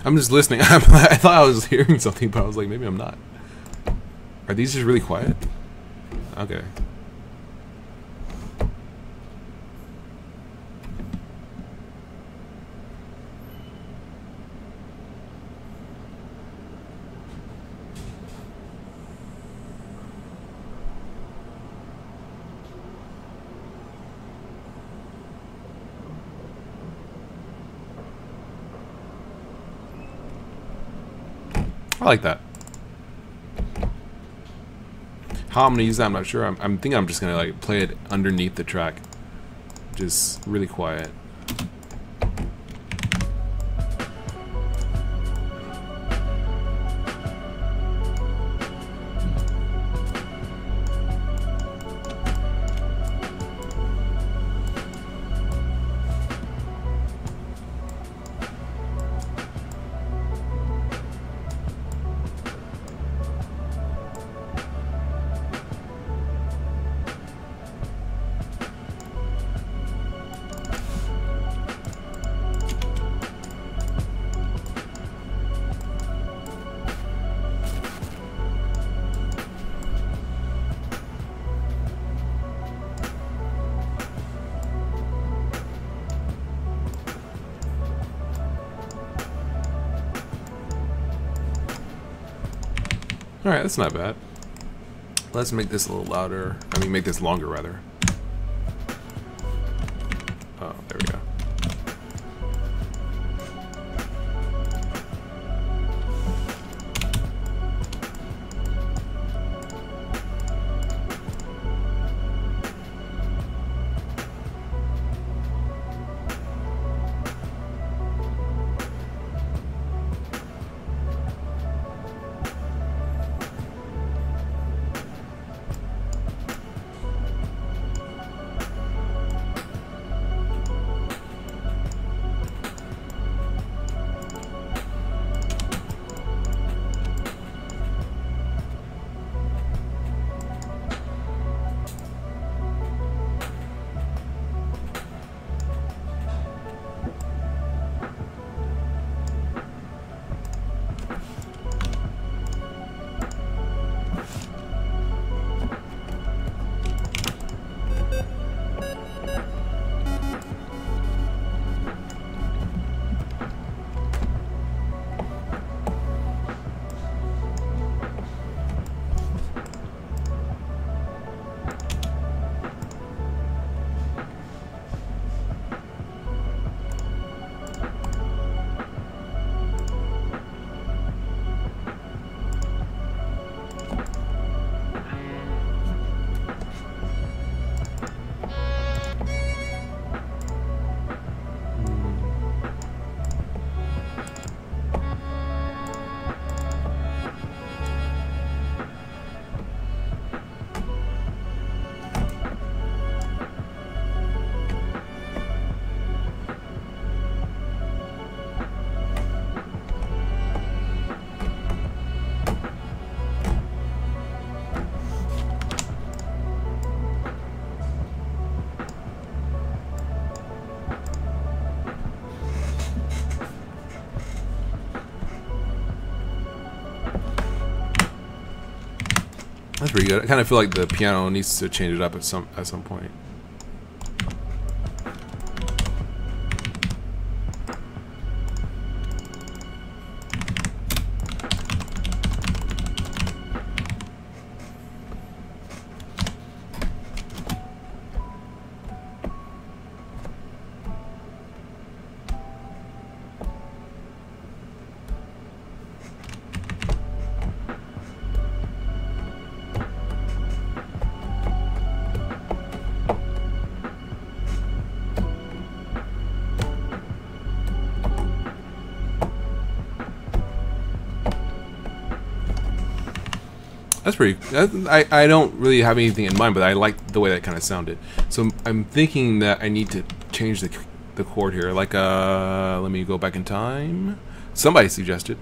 I'm just listening. I thought I was hearing something, but I was like, maybe I'm not. Are these just really quiet? Okay. I like that. How I'm gonna use that, I'm not sure. I'm thinking I'm just gonna like play it underneath the track, just really quiet. Alright, that's not bad. Let's make this a little louder. I mean, make this longer, rather. Oh, there we go. That's pretty good. I kind of feel like the piano needs to change it up at some point. That's pretty. I don't really have anything in mind, but I like the way that kind of sounded. So I'm thinking that I need to change the chord here. Like, let me go back in time. Somebody suggested.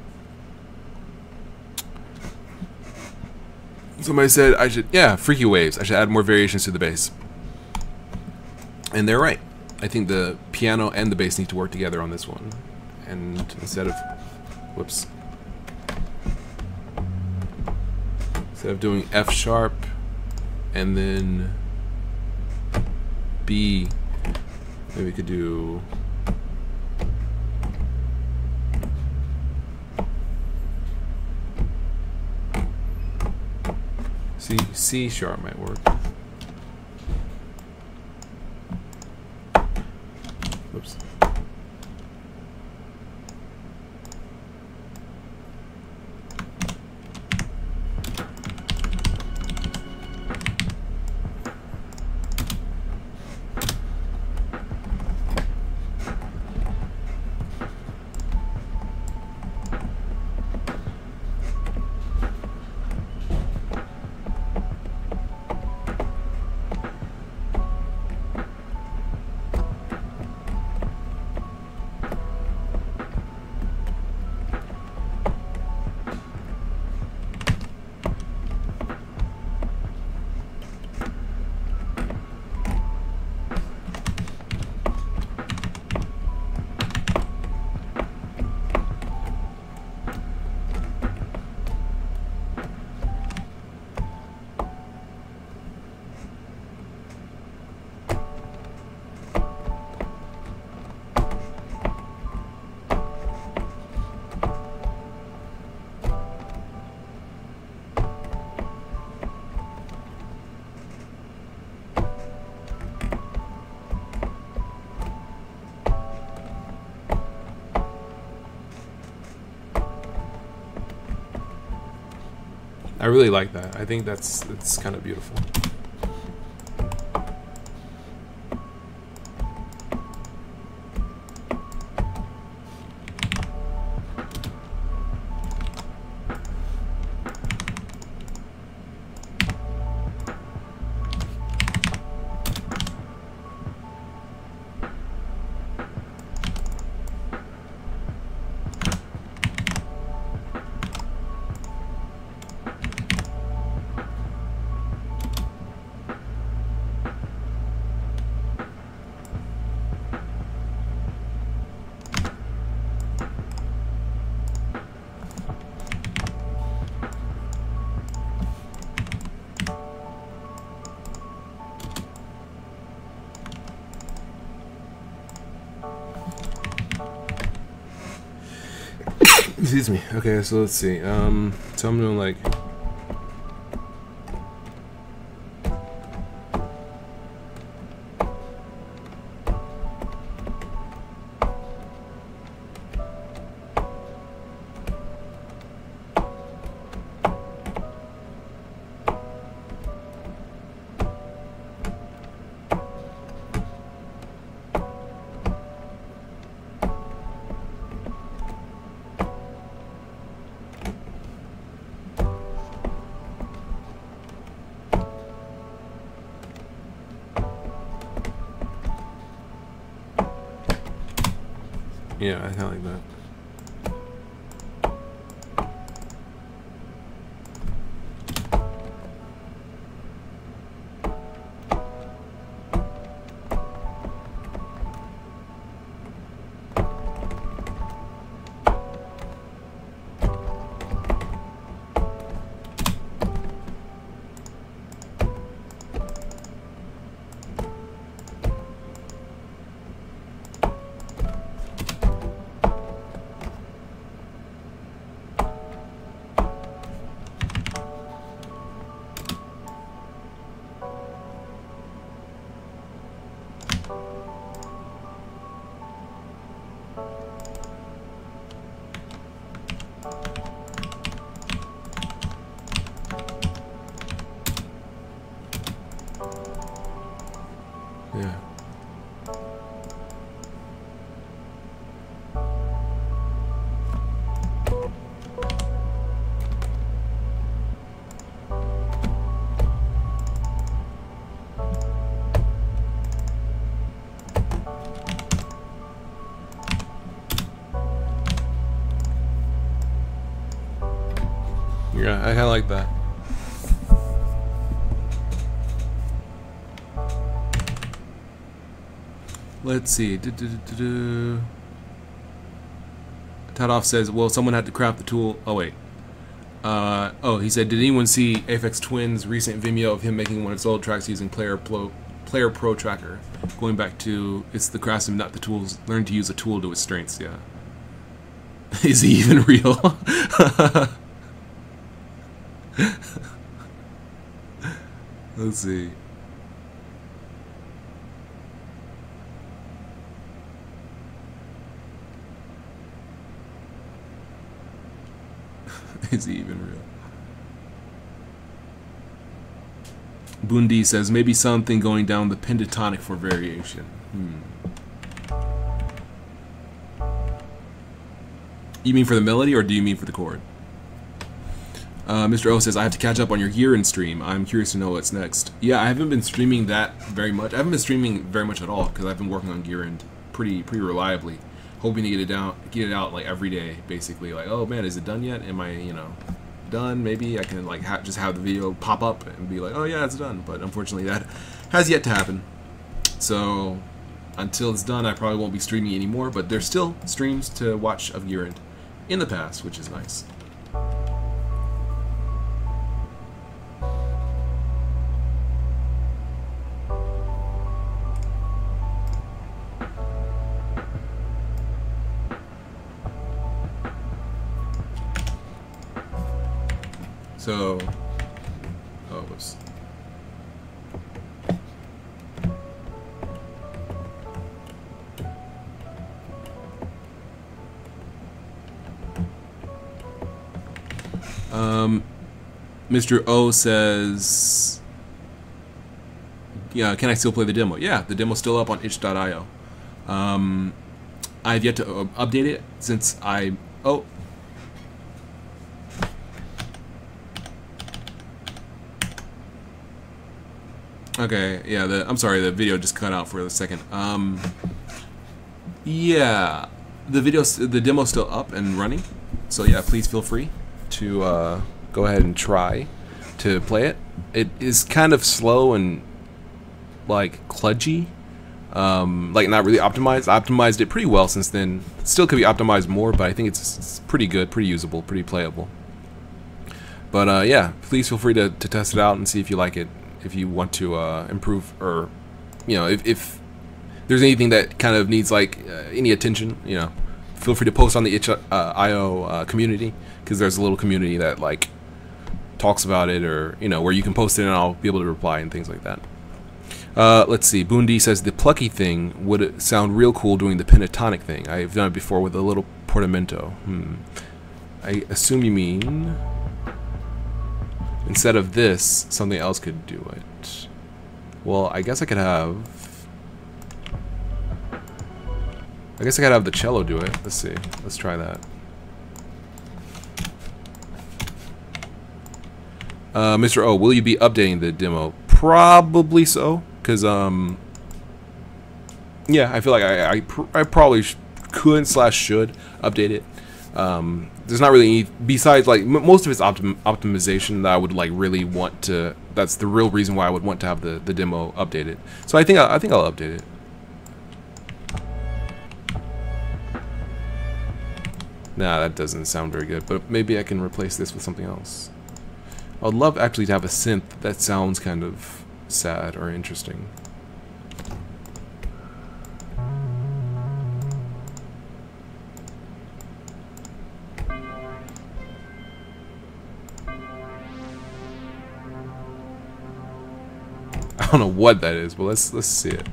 Somebody said I should, yeah, freaky waves. I should add more variations to the bass. And they're right. I think the piano and the bass need to work together on this one. And instead of, whoops. Instead of doing F sharp and then B, maybe we could do C sharp might work. Whoops. I really like that. I think it's kind of beautiful. Excuse me. Okay, so let's see. So I'm doing like. Yeah, I kind of like that. I kind of like that. Let's see. Tadoff says, well, someone had to craft the tool. Oh, wait. Oh, he said, did anyone see Aphex Twin's recent Vimeo of him making one of his old tracks using Player Pro Tracker? Going back to, it's the craftsman, not the tools. Learn to use a tool to its strengths, yeah. Is he even real? Let's see. Is he even real? Bundi says, maybe something going down the pentatonic for variation. You mean for the melody, or do you mean for the chord? Mr. O says, I have to catch up on your Gearend stream. I'm curious to know what's next. Yeah, I haven't been streaming that very much. I haven't been streaming very much at all, because I've been working on Gearend pretty reliably. Hoping to get it out like every day, basically. Like, oh man, is it done yet? Am I, you know, done? Maybe I can like just have the video pop up and be like, oh yeah, it's done. But unfortunately, that has yet to happen. So until it's done, I probably won't be streaming anymore. But there's still streams to watch of Gearend in the past, which is nice. So, oh, whoops. Mr. O says, yeah, can I still play the demo? Yeah, the demo's still up on itch.io. I've yet to update it since okay, yeah, I'm sorry, the video just cut out for a second. Yeah, the demo's still up and running, so yeah, please feel free to go ahead and try to play it. It is kind of slow and like kludgy, like not really optimized. I optimized it pretty well since then. It still could be optimized more, but I think it's pretty good, pretty usable, pretty playable. But yeah, please feel free to test it out and see if you like it. If you want to improve, or you know, if there's anything that kind of needs like any attention, you know, feel free to post on the itch.io community, because there's a little community that like talks about it, or you know, where you can post it and I'll be able to reply and things like that. Let's see. Bundi says the plucky thing would sound real cool doing the pentatonic thing. I've done it before with a little portamento. I assume you mean instead of this, something else could do it. Well, I guess I could have the cello do it. Let's see. Let's try that. Mr. O, will you be updating the demo? Probably so, because yeah, I feel like I probably could / should update it. There's not really any, besides like most of it's optimization that I would like really want to. That's the real reason why I would want to have the demo updated. So I think I'll update it. Nah, that doesn't sound very good. But maybe I can replace this with something else. I would love actually to have a synth that sounds kind of sad or interesting. I don't know what that is, but let's see it.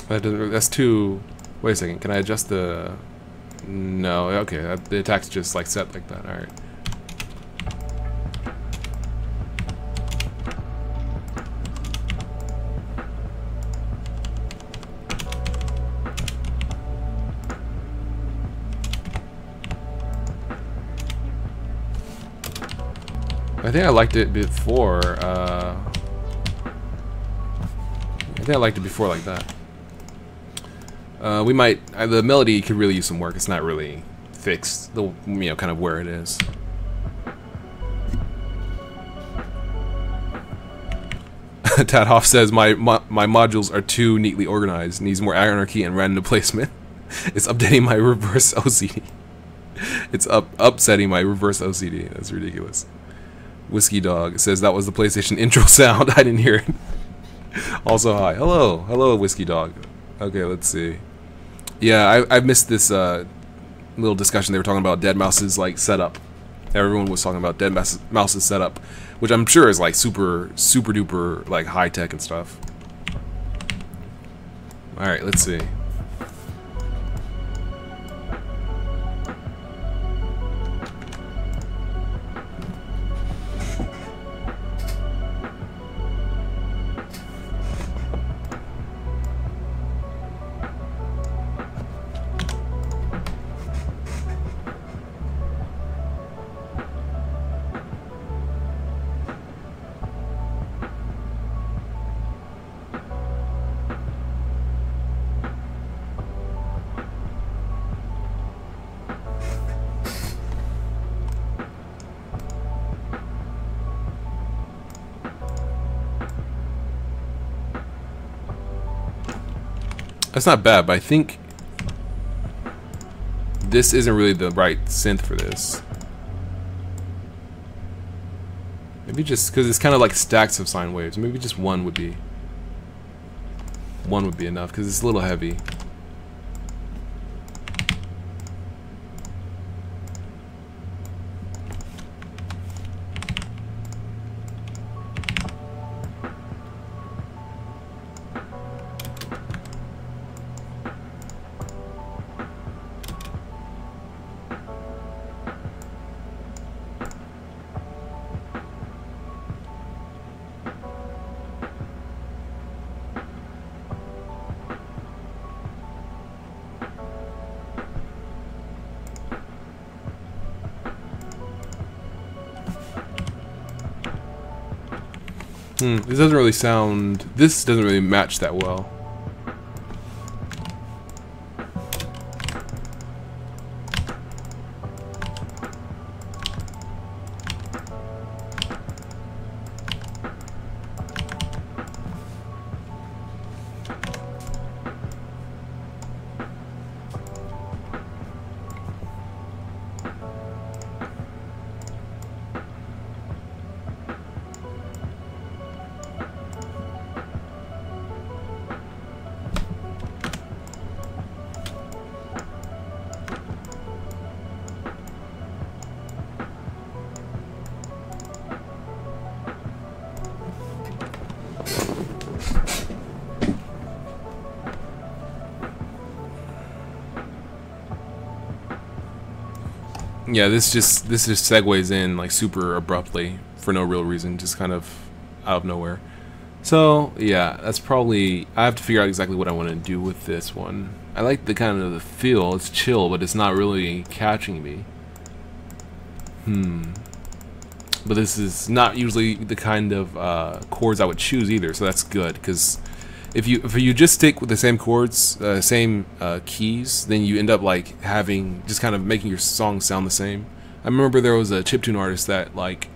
That doesn't. That's too. Wait a second. Can I adjust the? No. Okay. The attack's just like set like that. All right. I think I liked it before. I think I liked it before like that. We might. The melody could really use some work. It's not really fixed. The kind of where it is. Tad Hoff says my modules are too neatly organized. Needs more anarchy and random placement. It's updating my reverse OCD. It's upsetting my reverse OCD. That's ridiculous. Whiskey Dog says that was the PlayStation intro sound. I didn't hear it. Also, hi. Hello, Whiskey Dog. Okay, let's see. Yeah, I missed this little discussion. They were talking about deadmau5's like setup. Everyone was talking about deadmau5's setup, which I'm sure is like super duper like high tech and stuff. All right, let's see. That's not bad, but I think this isn't really the right synth for this. Maybe just because it's kind of like stacks of sine waves. Maybe just one would be enough because it's a little heavy. This doesn't really sound. This doesn't really match that well. Yeah, this just segues in like super abruptly for no real reason, just kind of out of nowhere. So yeah, that's probably, I have to figure out exactly what I want to do with this one. I like the kind of the feel. It's chill, but it's not really catching me. But this is not usually the kind of chords I would choose either, so that's good, because if you just stick with the same chords, same keys, then you end up like having just kind of making your song sound the same. I remember there was a chiptune artist that like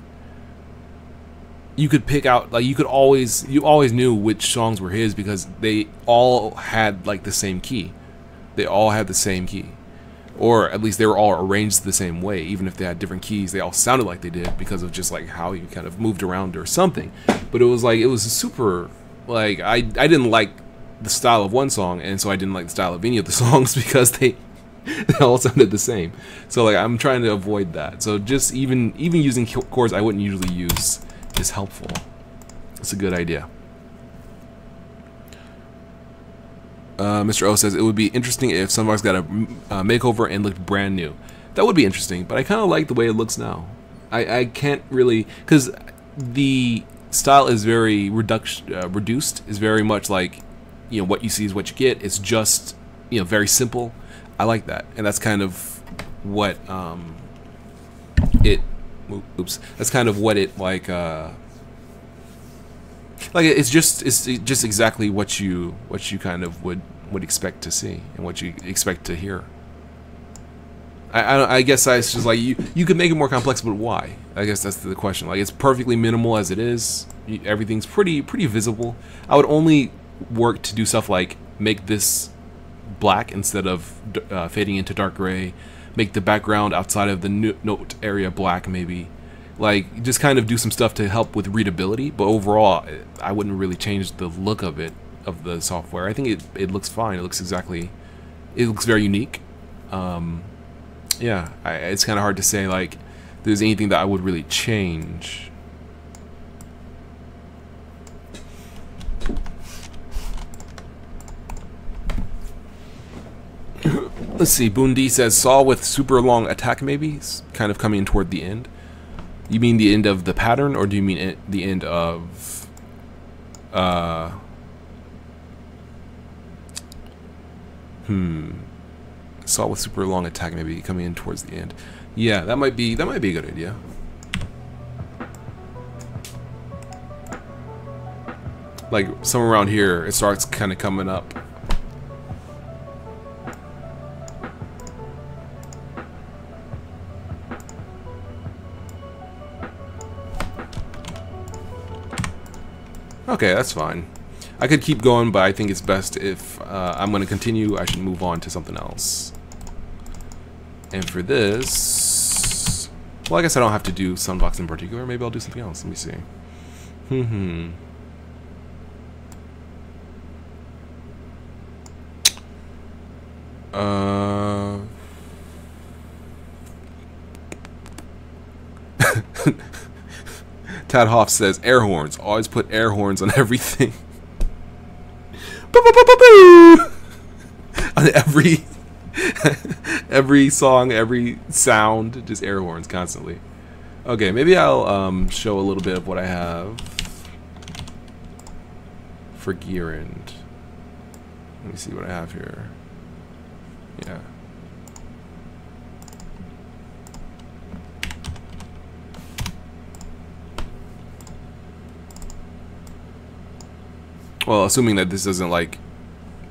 you could pick out, like you always knew which songs were his because they all had like the same key. They all had the same key, or at least they were all arranged the same way. Even if they had different keys, they all sounded like they did because of just like how you kind of moved around or something. But it was super. Like, I didn't like the style of one song, and so I didn't like the style of any of the songs because they all sounded the same. So like I'm trying to avoid that. So just even using chords I wouldn't usually use is helpful. It's a good idea. Mr. O says it would be interesting if Sunvox got a makeover and looked brand new. That would be interesting, but I kind of like the way it looks now. I can't really, because the style is very reduced. Is very much like, you know, what you see is what you get. It's just, you know, very simple. I like that, and that's kind of what that's kind of what it like it's just exactly what you kind of would expect to see and what you expect to hear. I guess it's just like you could make it more complex, but why? I guess that's the question. Like, it's perfectly minimal as it is. Everything's pretty visible. I would only work to do stuff like make this black instead of fading into dark gray. Make the background outside of the note area black, maybe. Like, just kind of do some stuff to help with readability. But overall, I wouldn't really change the look of it, of the software. I think it looks fine. It looks very unique. Yeah, it's kind of hard to say like there's anything that I would really change. Let's see. Bundi says Saw with super long attack, maybe. It's kind of coming toward the end. You mean the end of the pattern, or do you mean the end of Saw with super long attack, maybe coming in towards the end. Yeah, that might be a good idea. Like somewhere around here, it starts kind of coming up. Okay, that's fine. I could keep going, but I think it's best if I'm going to continue, I should move on to something else. And for this, well, I guess I don't have to do Sunvox in particular. Maybe I'll do something else. Let me see. Tad Hoff says air horns. Always put air horns on everything. On every song, every sound, just air horns constantly. Okay, maybe I'll show a little bit of what I have for Gearend. Let me see what I have here. Yeah. Well, assuming that this doesn't like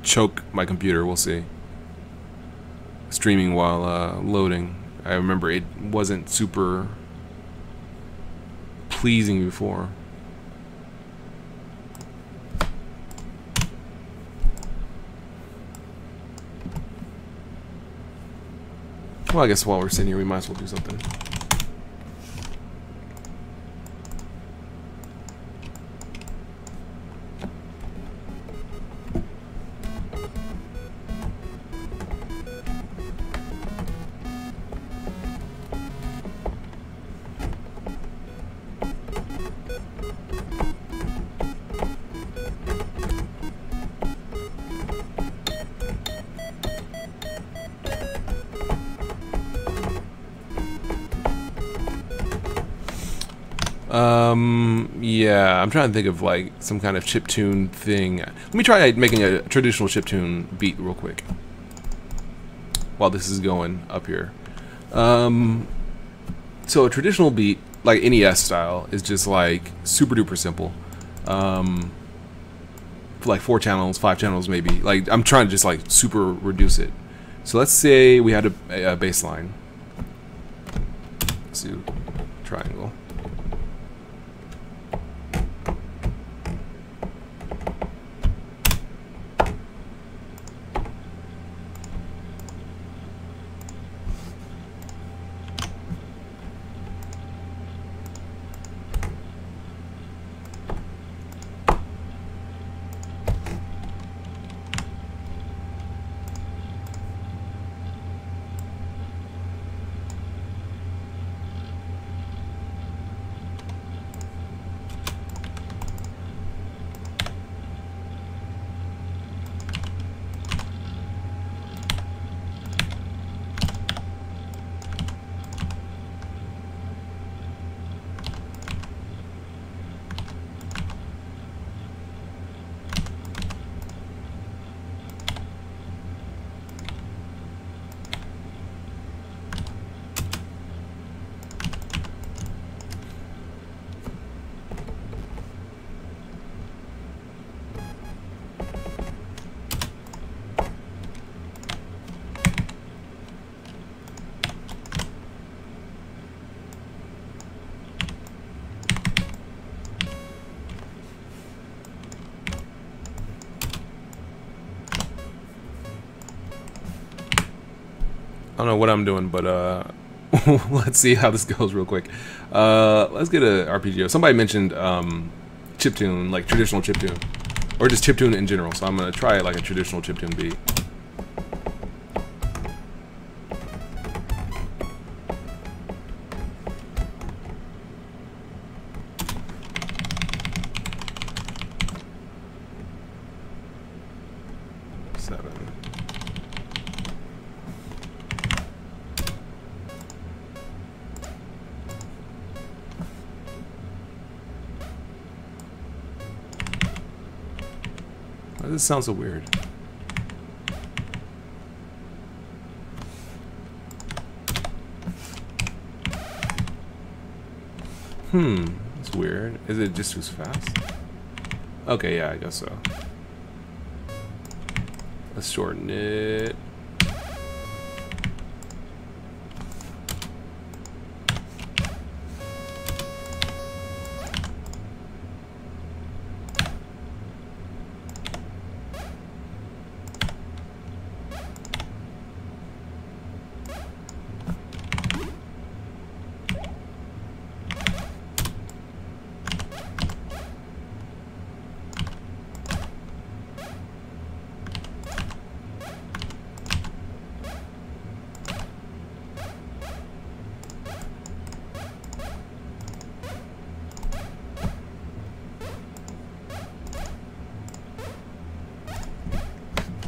choke my computer, we'll see. Streaming while loading. I remember it wasn't super pleasing before. Well, I guess while we're sitting here, we might as well do something. Yeah, I'm trying to think of like some kind of chiptune thing. Let me try making a traditional chiptune beat real quick while this is going up here. So a traditional beat, like NES style, is just like super duper simple. For like 4 channels, 5 channels maybe. Like, I'm trying to just like super reduce it. So let's say we had a bass line. Let's do triangle. don't know what I'm doing, but let's see how this goes real quick. Let's get a arpeggio. Somebody mentioned chiptune, like traditional chiptune, or just chiptune in general. So I'm gonna try it like a traditional chiptune beat. This sounds so weird. It's weird. Is it just too fast? Okay, yeah, I guess so. Let's shorten it.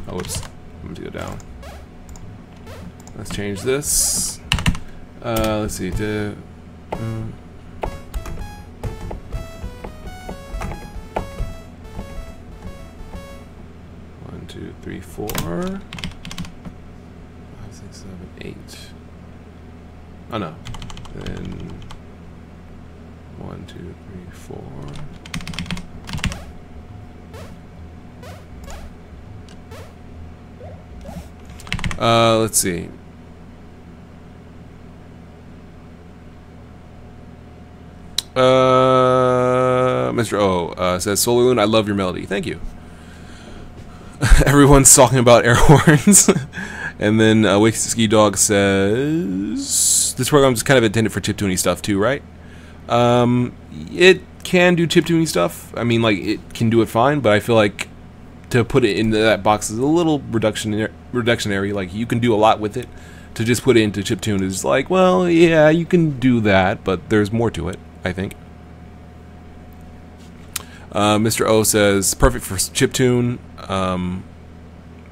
Oh, whoops. I'm going to go down. Let's change this. Let's see. 1, 2, 3, 4, 5, 6, 7, 8. Oh no. Then 1, 2, 3, 4. Let's see. Mr. O says, Solarloon, I love your melody. Thank you. Everyone's talking about air horns. And then Whiskey Dog says, this program is kind of intended for chiptuning stuff too, right? It can do chiptuning stuff. I mean, like, it can do it fine, but I feel like to put it into that box is a little reductionary. Like, you can do a lot with it. To just put it into chiptune is like, well, yeah, you can do that, but there's more to it, I think. Mr. O says, perfect for chiptune,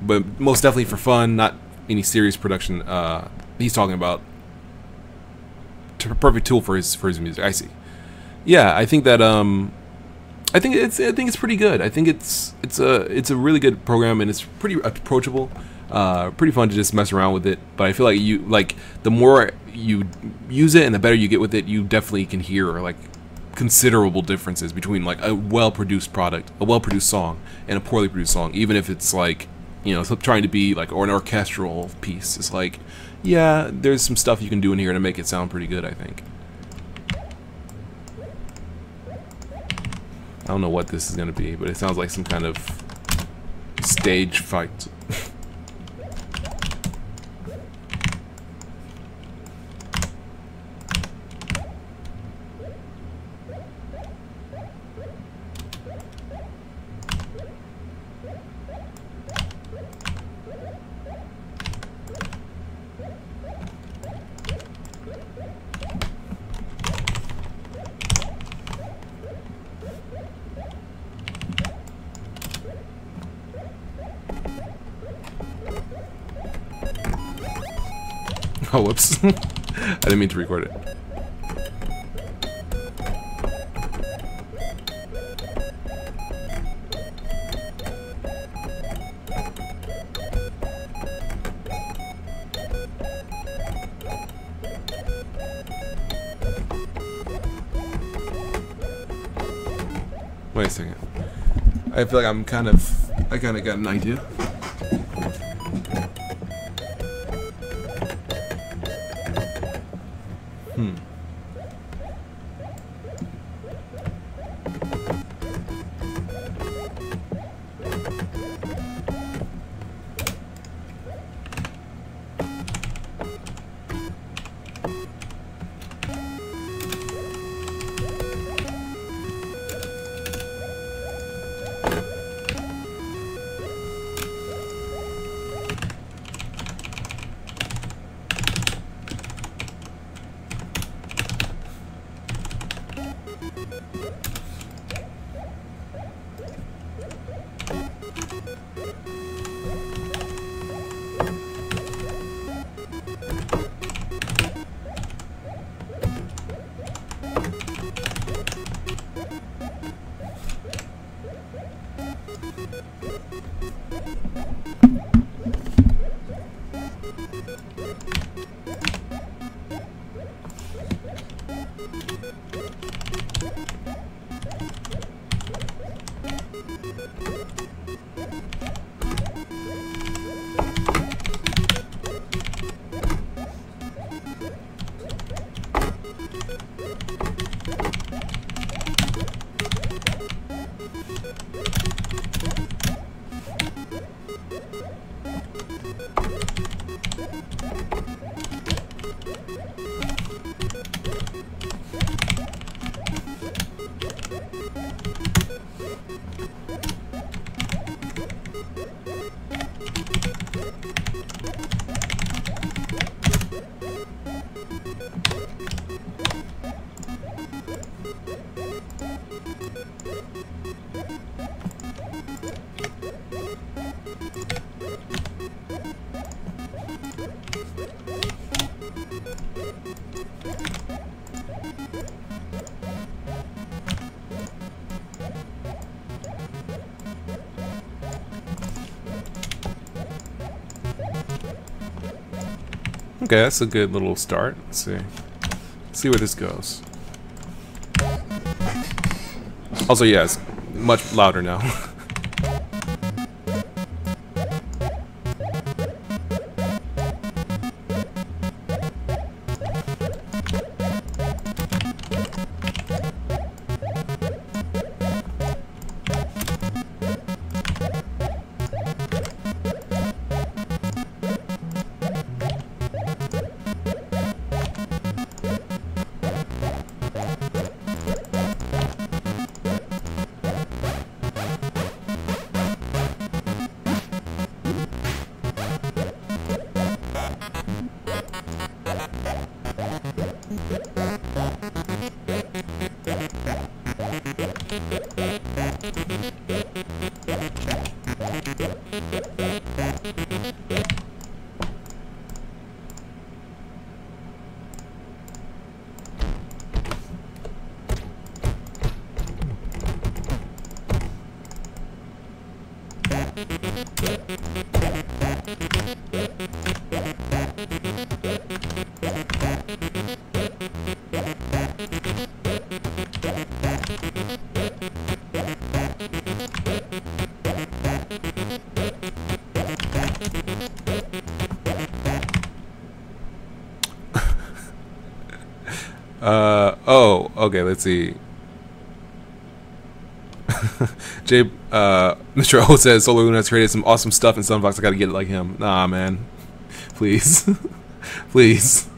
but most definitely for fun, not any serious production. He's talking about perfect tool for his music. I see. Yeah, I think that I think it's pretty good. I think it's a really good program, and it's pretty approachable. Pretty fun to just mess around with it. But I feel like the more you use it and the better you get with it, you definitely can hear like considerable differences between like a well-produced product, a well-produced song, and a poorly produced song. Even if it's like, you know, trying to be like or an orchestral piece. It's like, yeah, there's some stuff you can do in here to make it sound pretty good, I think. I don't know what this is going to be, but it sounds like some kind of stage fight. Oh, whoops. I didn't mean to record it. Wait a second. I feel like I kind of got an idea. Okay, that's a good little start. Let's see. Let's see where this goes. Also, yeah, it's much louder now. Oh, okay, let's see. Mr. O says Solar Luna has created some awesome stuff in Sunvox. I gotta get it like him. Nah, man. Please. Please.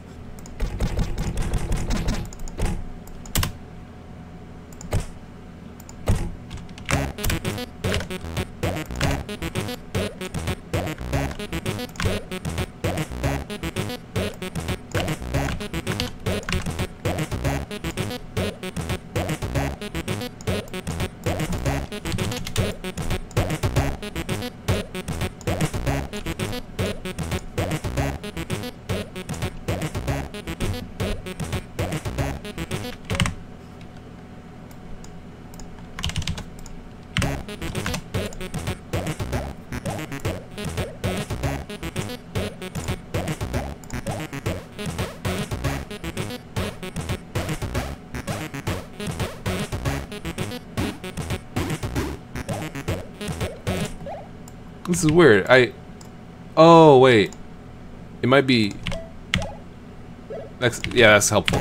This is weird. Oh, wait. It might be... Yeah, that's helpful.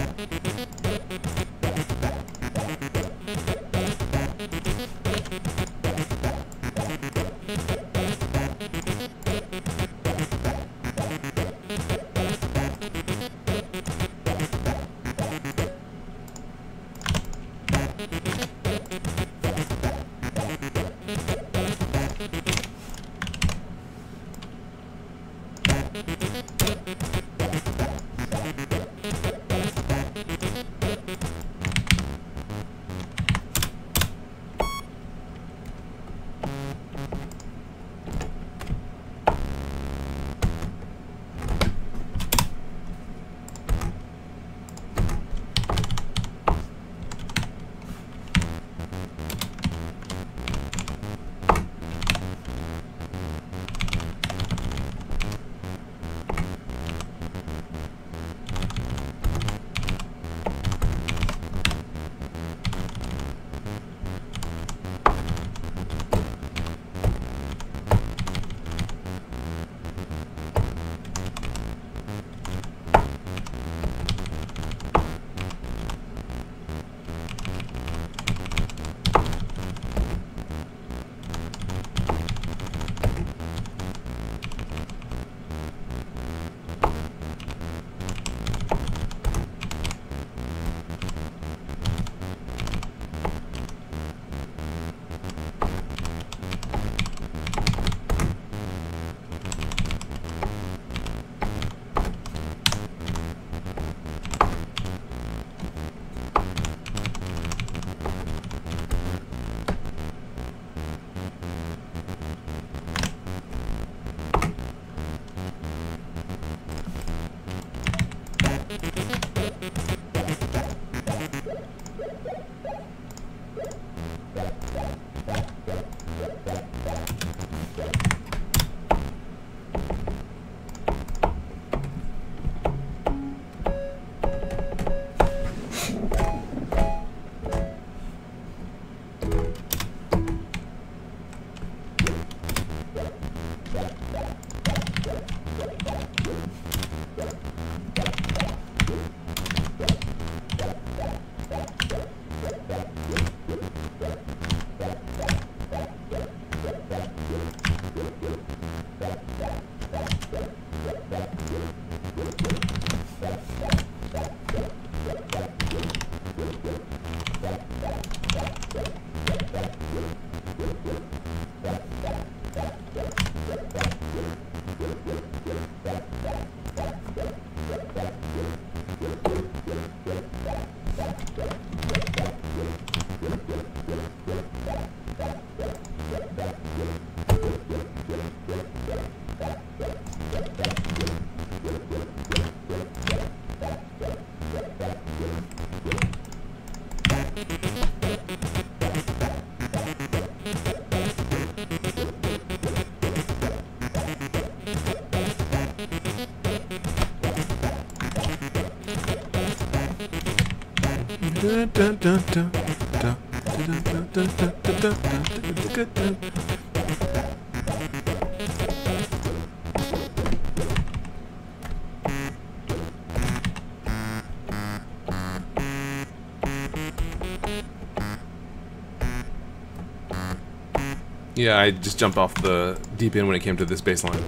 Yeah, I just jumped off the deep end when it came to this bass line.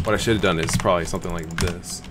What I should have done is probably something like this.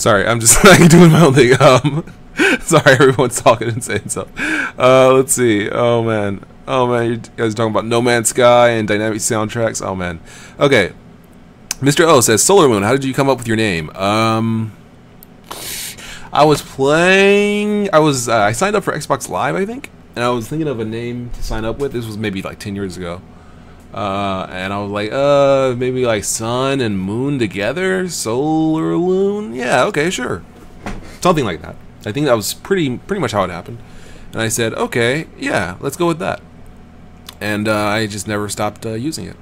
Sorry, I'm just like doing my own thing. Sorry, everyone's talking and saying stuff. Let's see. Oh man, you guys are talking about No Man's Sky and dynamic soundtracks. Oh man. Okay. Mr. O says, Solar Moon, how did you come up with your name? I was playing. I signed up for Xbox Live, I think, and I was thinking of a name to sign up with. This was maybe like 10 years ago. And I was like, maybe like sun and moon together, solar loon. Yeah, okay, sure, something like that. I think that was pretty much how it happened. And I said, okay, yeah, let's go with that. And I just never stopped using it.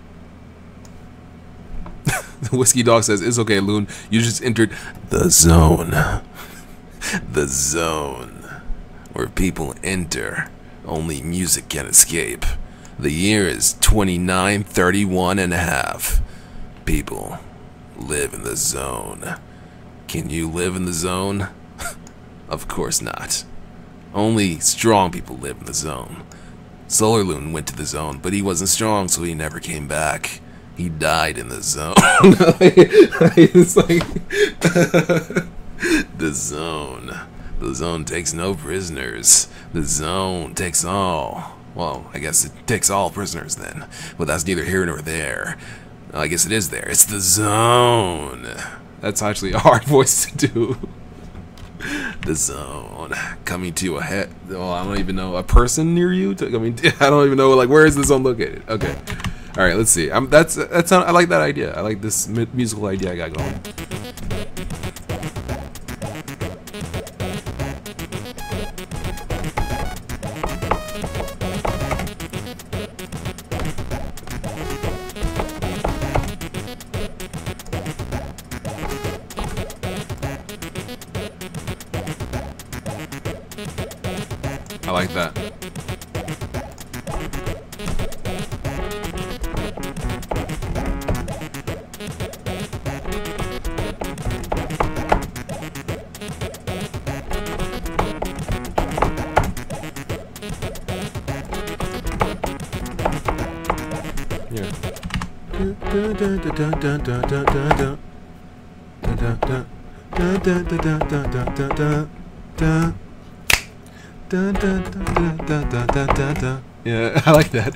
The Whiskey Dog says, it's okay, Loon. You just entered the zone. The zone where people enter. Only music can escape. The year is 2931 and a half. People live in the zone. Can you live in the zone? Of course not. Only strong people live in the zone. Solar Loon went to the zone, but he wasn't strong, so he never came back. He died in the zone. It's like the zone. The zone takes no prisoners. The zone takes all. Well, I guess it takes all prisoners then. But that's neither here nor there. I guess it is there. It's the zone. That's actually a hard voice to do. The zone. Coming to a head. Well, I don't even know. A person near you? I mean, I don't even know. Like, where is the zone located? Okay. All right. Let's see. I like that idea. I like this musical idea I got going. I like that. Yeah, I like that.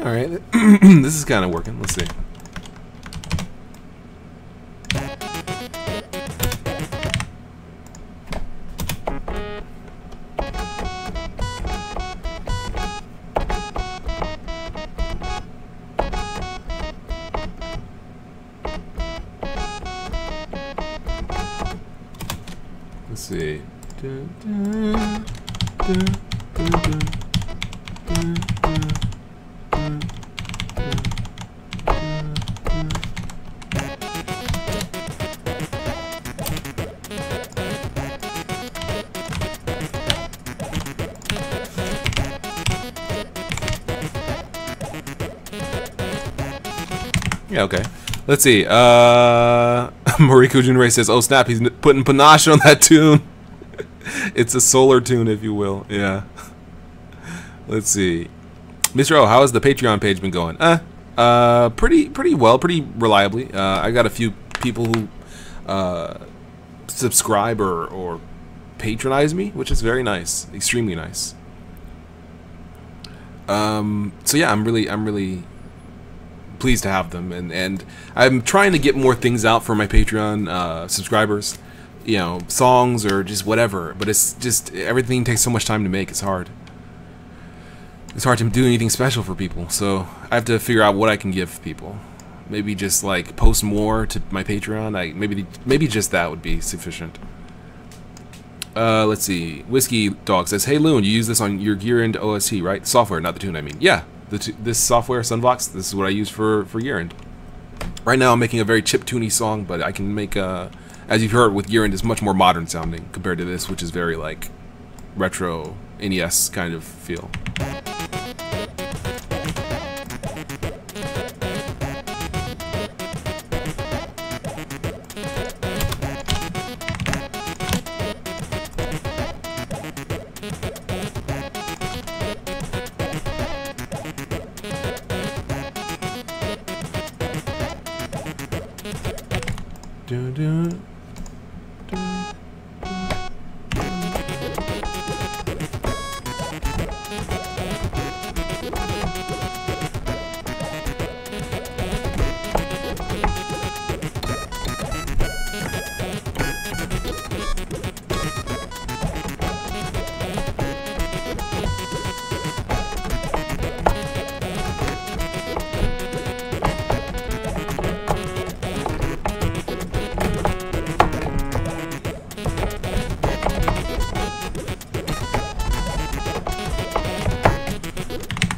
Alright, this is kind of working. Let's see. see. Yeah, okay. Let's see. Mariko Junrei says, "Oh snap, he's putting panache on that tune." It's a solar tune, if you will. Yeah. Let's see. Mr. O, how has the Patreon page been going? Pretty well, pretty reliably. I got a few people who subscribe or patronize me, which is very nice, extremely nice. So yeah, I'm really pleased to have them, and I'm trying to get more things out for my Patreon subscribers, you know, songs or just whatever, but it's just everything takes so much time to make. It's hard to do anything special for people, so I have to figure out what I can give people. Maybe just like post more to my Patreon. Maybe just that would be sufficient. Let's see. Whiskey Dog says, "Hey Loon, you use this on your Gearend OST, right? Software, not the tune, I mean." Yeah. This software, Sunvox, this is what I use for Gearend. Right now I'm making a very chiptune-y song, but I can make, as you've heard with Gearend, is much more modern sounding compared to this, which is very like retro NES kind of feel.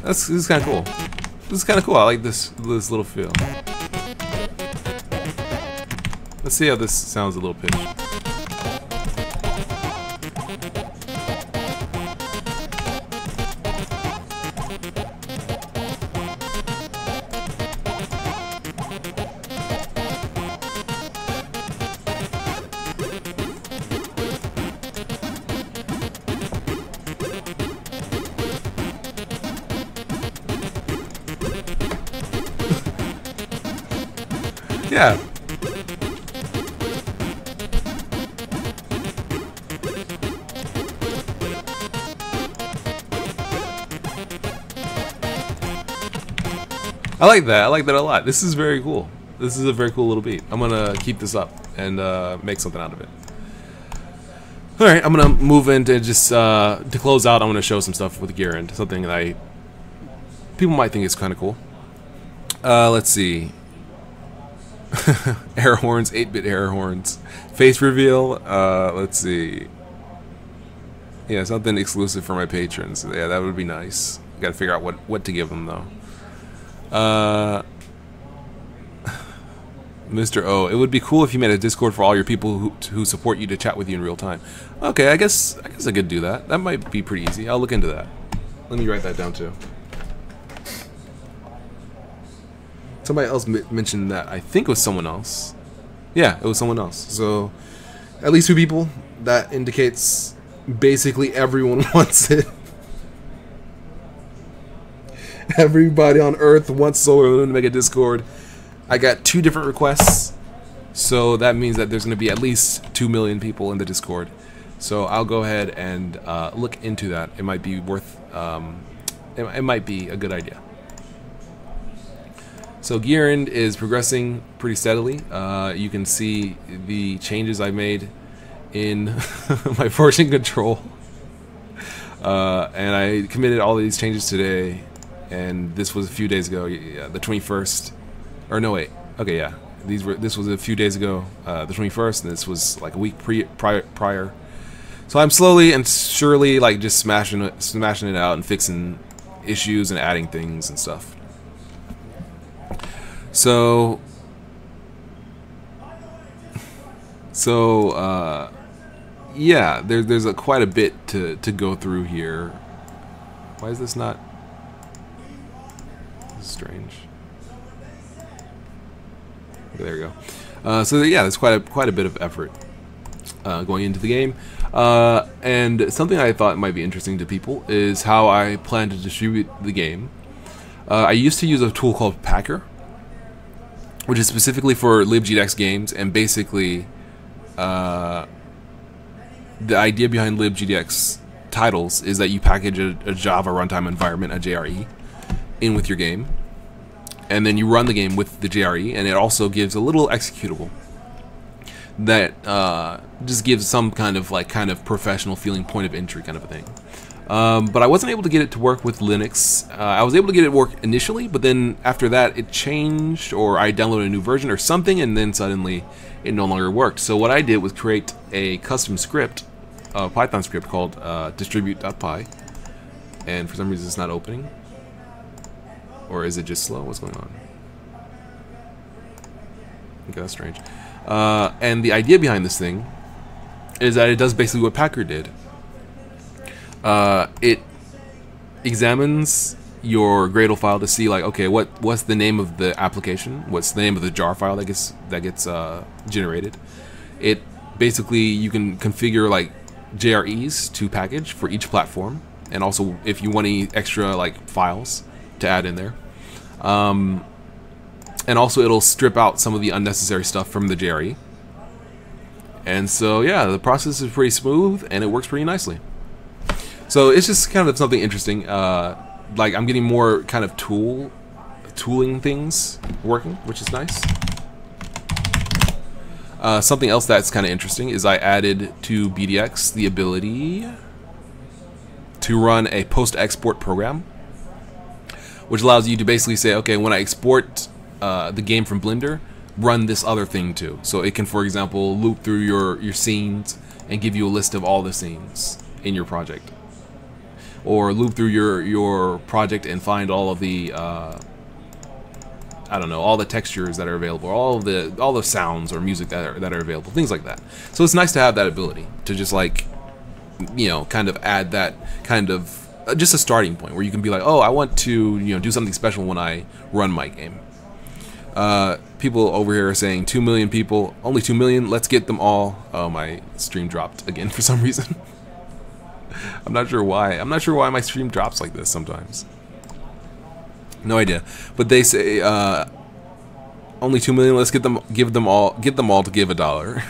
This is kind of cool. This is kind of cool. I like this little feel. Let's see how this sounds a little pitched. Yeah. I like that. I like that a lot. This is very cool. This is a very cool little beat. I'm gonna keep this up and make something out of it. All right, I'm gonna move into just to close out. I'm gonna show some stuff with Gearend, something that people might think is kind of cool. Let's see. Air horns, 8-bit air horns, face reveal. Let's see. Yeah, something exclusive for my patrons. Yeah, that would be nice. Got to figure out what to give them though. Mr. O, it would be cool if you made a Discord for all your people who support you to chat with you in real time. Okay, I guess I could do that. That might be pretty easy. I'll look into that. Let me write that down too. Somebody else mentioned that. I think it was someone else. Yeah, it was someone else. So, at least 2 people. That indicates basically everyone wants it. Everybody on Earth wants Solar Loon to make a Discord. I got 2 different requests. So that means that there's going to be at least 2 million people in the Discord. So I'll go ahead and look into that. It might be worth... it might be a good idea. So Gearend is progressing pretty steadily. You can see the changes I made in my version control. And I committed all these changes today. And this was a few days ago, yeah, the 21st. Or no, wait. Okay, yeah. This was a few days ago, the 21st, and this was like a week prior. So I'm slowly and surely like just smashing it out and fixing issues and adding things and stuff. So yeah, there's quite a bit to go through here. Why is this not? This is strange. Okay, there we go. So yeah, there's quite a bit of effort going into the game. And something I thought might be interesting to people is how I plan to distribute the game. I used to use a tool called Packer, which is specifically for libgdx games, and basically the idea behind libgdx titles is that you package a Java runtime environment, a JRE, in with your game, and then you run the game with the JRE, and it also gives a little executable that just gives some kind of professional feeling, point of entry kind of a thing. But I wasn't able to get it to work with Linux. I was able to get it to work initially, but then after that it changed, or I downloaded a new version or something, and then suddenly it no longer worked. So what I did was create a custom script, a Python script called distribute.py, and for some reason it's not opening. Or is it just slow? What's going on? Okay, that's strange. And the idea behind this thing is that it does basically what Packer did. It examines your Gradle file to see, like, okay, what's the name of the application? What's the name of the jar file that gets generated? It basically, you can configure like JREs to package for each platform, and also if you want any extra like files to add in there. And also it'll strip out some of the unnecessary stuff from the JRE. And so yeah, the process is pretty smooth and it works pretty nicely. So it's just kind of something interesting. Like I'm getting more kind of tooling things working, which is nice. Something else that's kind of interesting is I added to BDX the ability to run a post-export program, which allows you to basically say, okay, when I export the game from Blender, run this other thing too. So it can, for example, loop through your scenes and give you a list of all the scenes in your project, or loop through your project and find all of the I don't know, all the textures that are available, all the sounds or music that are available, things like that. So it's nice to have that ability to just like, you know, kind of add that kind of just a starting point where you can be like, oh, I want to, you know, do something special when I run my game. People over here are saying 2 million people, only 2 million, let's get them all. Oh, my stream dropped again for some reason. I'm not sure why. I'm not sure why my stream drops like this sometimes. No idea. But they say only 2 million, let's get them all to give $1.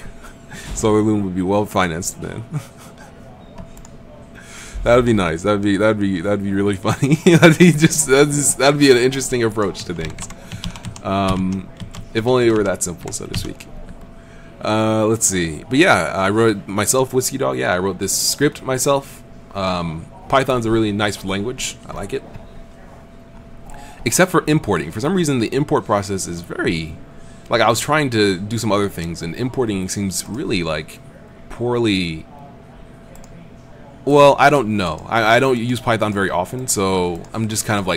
Solar Loom would be well financed then. That would be nice. That'd be really funny. that'd be an interesting approach to things. If only it were that simple, so to speak. Let's see. But yeah, I wrote it myself, Whiskey Dog. Yeah, I wrote this script myself. Python's a really nice language. I like it. Except for importing. For some reason, the import process is very... Like, I was trying to do some other things, and importing seems really, like, poorly... Well, I don't know. I don't use Python very often, so I'm just kind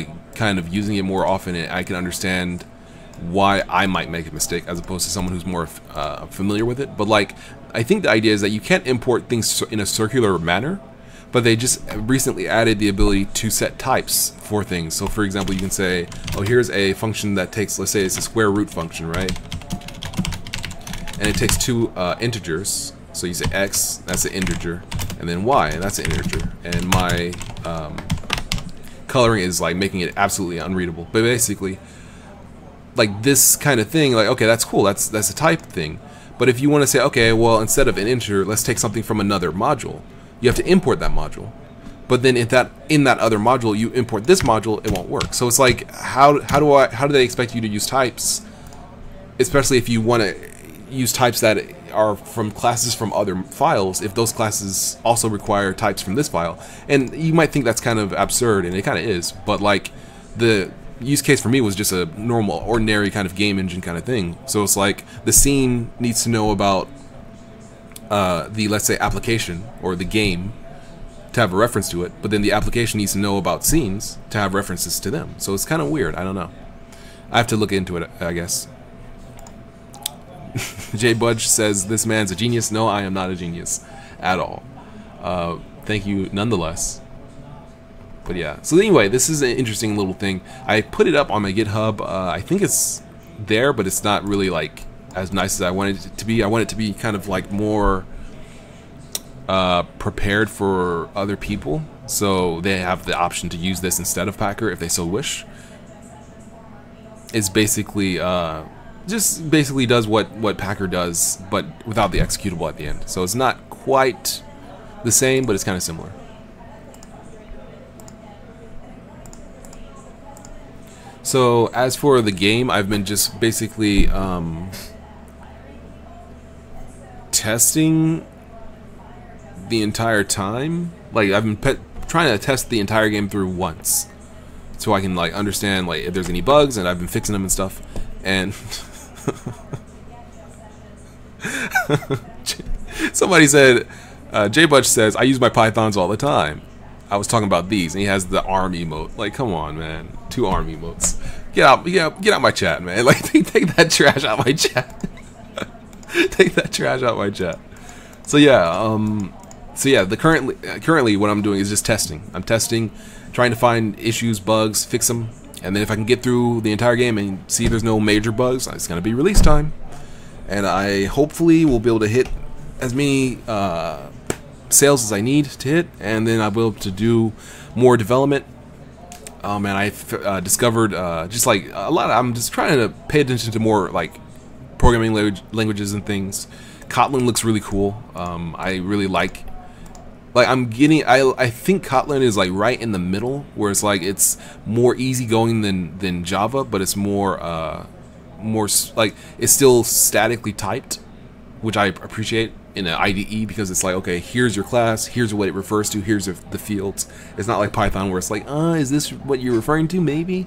of using it more often, and I can understand why I might make a mistake as opposed to someone who's more familiar with it. But like, I think the idea is that you can't import things in a circular manner, but they just recently added the ability to set types for things. So for example, you can say, oh, here's a function that takes, let's say it's a square root function, right? And it takes two integers. So you say x, that's an integer, and then y, and that's an integer. And my coloring is like making it absolutely unreadable. But basically, like this kind of thing, like, okay, that's cool, that's a type thing. But if you want to say, okay, well, instead of an integer, let's take something from another module, you have to import that module. But then if in that other module you import this module, it won't work. So it's like, how do they expect you to use types, especially if you want to use types that are from classes from other files, if those classes also require types from this file? And you might think that's kind of absurd, and it kind of is, but like the use case for me was just a normal, ordinary kind of game engine kind of thing. So it's like the scene needs to know about the, let's say, application or the game to have a reference to it, but then the application needs to know about scenes to have references to them. So it's kind of weird. I don't know. I have to look into it, I guess. Jay Budge says, this man's a genius. No, I am not a genius at all. Thank you nonetheless. But yeah, so anyway, this is an interesting little thing. I put it up on my GitHub. I think it's there, but it's not really like as nice as I wanted it to be. I want it to be kind of like more prepared for other people, so they have the option to use this instead of Packer if they so wish. It's basically just basically does what Packer does, but without the executable at the end. So it's not quite the same, but it's kind of similar. So as for the game, I've been just basically testing the entire time. Like, I've been trying to test the entire game through once, so I can like understand like if there's any bugs, and I've been fixing them and stuff. And somebody said, Jay Butch says, I use my pythons all the time. I was talking about these, and he has the arm emote. Like, come on, man, 2 arm emotes. Get out my chat, man. Like, take that trash out my chat. Take that trash out my chat. So yeah, currently what I'm doing is just testing. I'm testing, trying to find issues, bugs, fix them, and then if I can get through the entire game and see if there's no major bugs, it's gonna be release time, and I hopefully will be able to hit as many sales as I need to hit, and then I'll be able to do more development. And I've discovered just like a lot. I'm just trying to pay attention to more like programming languages and things. Kotlin looks really cool. I really like I'm getting. I think Kotlin is like right in the middle, where it's like it's more easygoing than Java, but it's more like it's still statically typed, which I appreciate in an IDE, because it's like, okay, here's your class, here's what it refers to, here's the fields. It's not like Python where it's like, is this what you're referring to? Maybe,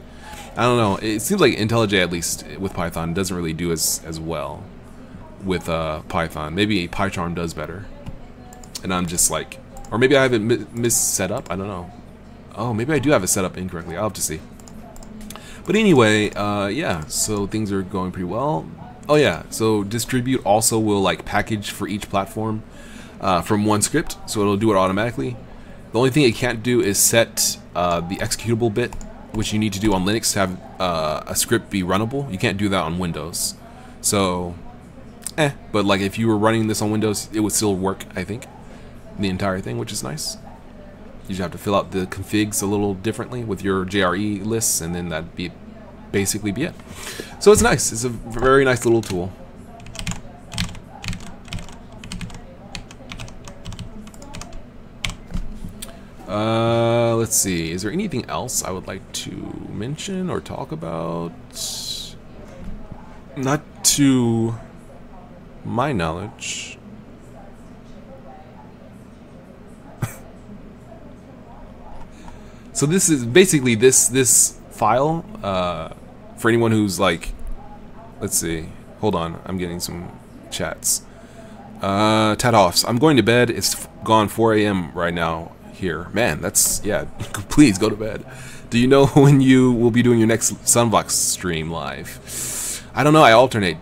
I don't know. It seems like IntelliJ, at least with Python, doesn't really do as well with Python. Maybe PyCharm does better, and I'm just like, or maybe I have it set up. I don't know. Oh, maybe I do have it set up incorrectly. I'll have to see. But anyway, yeah, so things are going pretty well. Oh yeah, so distribute also will like package for each platform from one script, so it'll do it automatically. The only thing it can't do is set the executable bit, which you need to do on Linux to have a script be runnable. You can't do that on Windows. So, but like if you were running this on Windows, it would still work, I think, the entire thing, which is nice. You just have to fill out the configs a little differently with your JRE lists, and then that'd be basically be it. So it's nice. It's a very nice little tool. Let's see. Is there anything else I would like to mention or talk about? Not to my knowledge. So this is basically this file. For anyone who's like, let's see, hold on, I'm getting some chats. Tadoffs, I'm going to bed. It's gone 4 a.m. right now here. Man, that's, yeah, please go to bed. Do you know when you will be doing your next Sunvox stream live? I don't know, I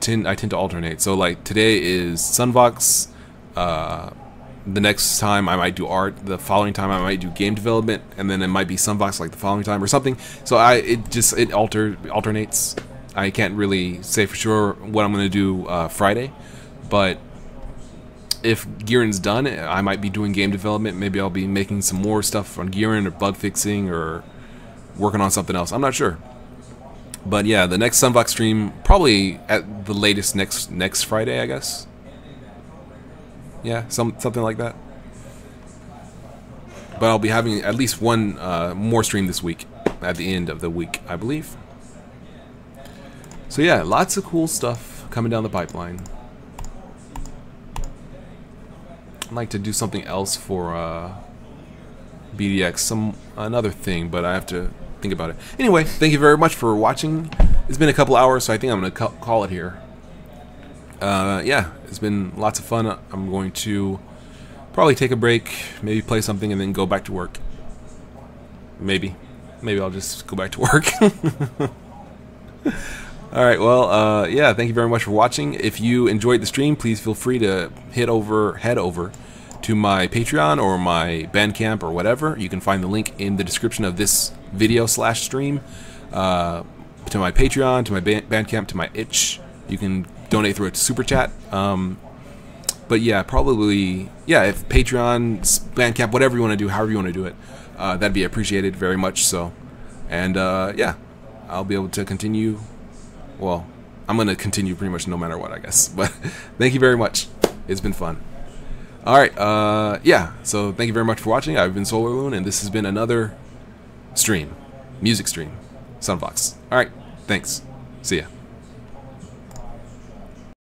tend to alternate. So like today is Sunvox, the next time I might do art, the following time I might do game development, and then it might be Sunvox like the following time or something. So it alternates. I can't really say for sure what I'm gonna do Friday, but if Gearend's done, I might be doing game development. Maybe I'll be making some more stuff on Gearend, or bug fixing, or working on something else. I'm not sure. But yeah, the next Sunvox stream probably at the latest next Friday, I guess. Yeah, something like that. But I'll be having at least one more stream this week, at the end of the week, I believe. So yeah, lots of cool stuff coming down the pipeline. I'd like to do something else for BDX, another thing, but I have to think about it. Anyway, thank you very much for watching. It's been a couple hours, so I think I'm going to call it here. yeah, it's been lots of fun. I'm going to probably take a break, maybe play something, and then go back to work. Maybe I'll just go back to work. All right, well, yeah, thank you very much for watching. If you enjoyed the stream, please feel free to head over to my Patreon or my Bandcamp or whatever. You can find the link in the description of this video / stream. To my Patreon, to my Bandcamp, to my itch. You can donate through a super chat. But yeah, probably, yeah, if Patreon, Bandcamp, whatever you want to do, however you want to do it, that'd be appreciated very much so. And yeah, I'll be able to continue. Well, I'm going to continue pretty much no matter what, I guess. But thank you very much. It's been fun. All right, yeah, so thank you very much for watching. I've been Solar Loon, and this has been another stream, music stream, Sunvox. All right, thanks. See ya.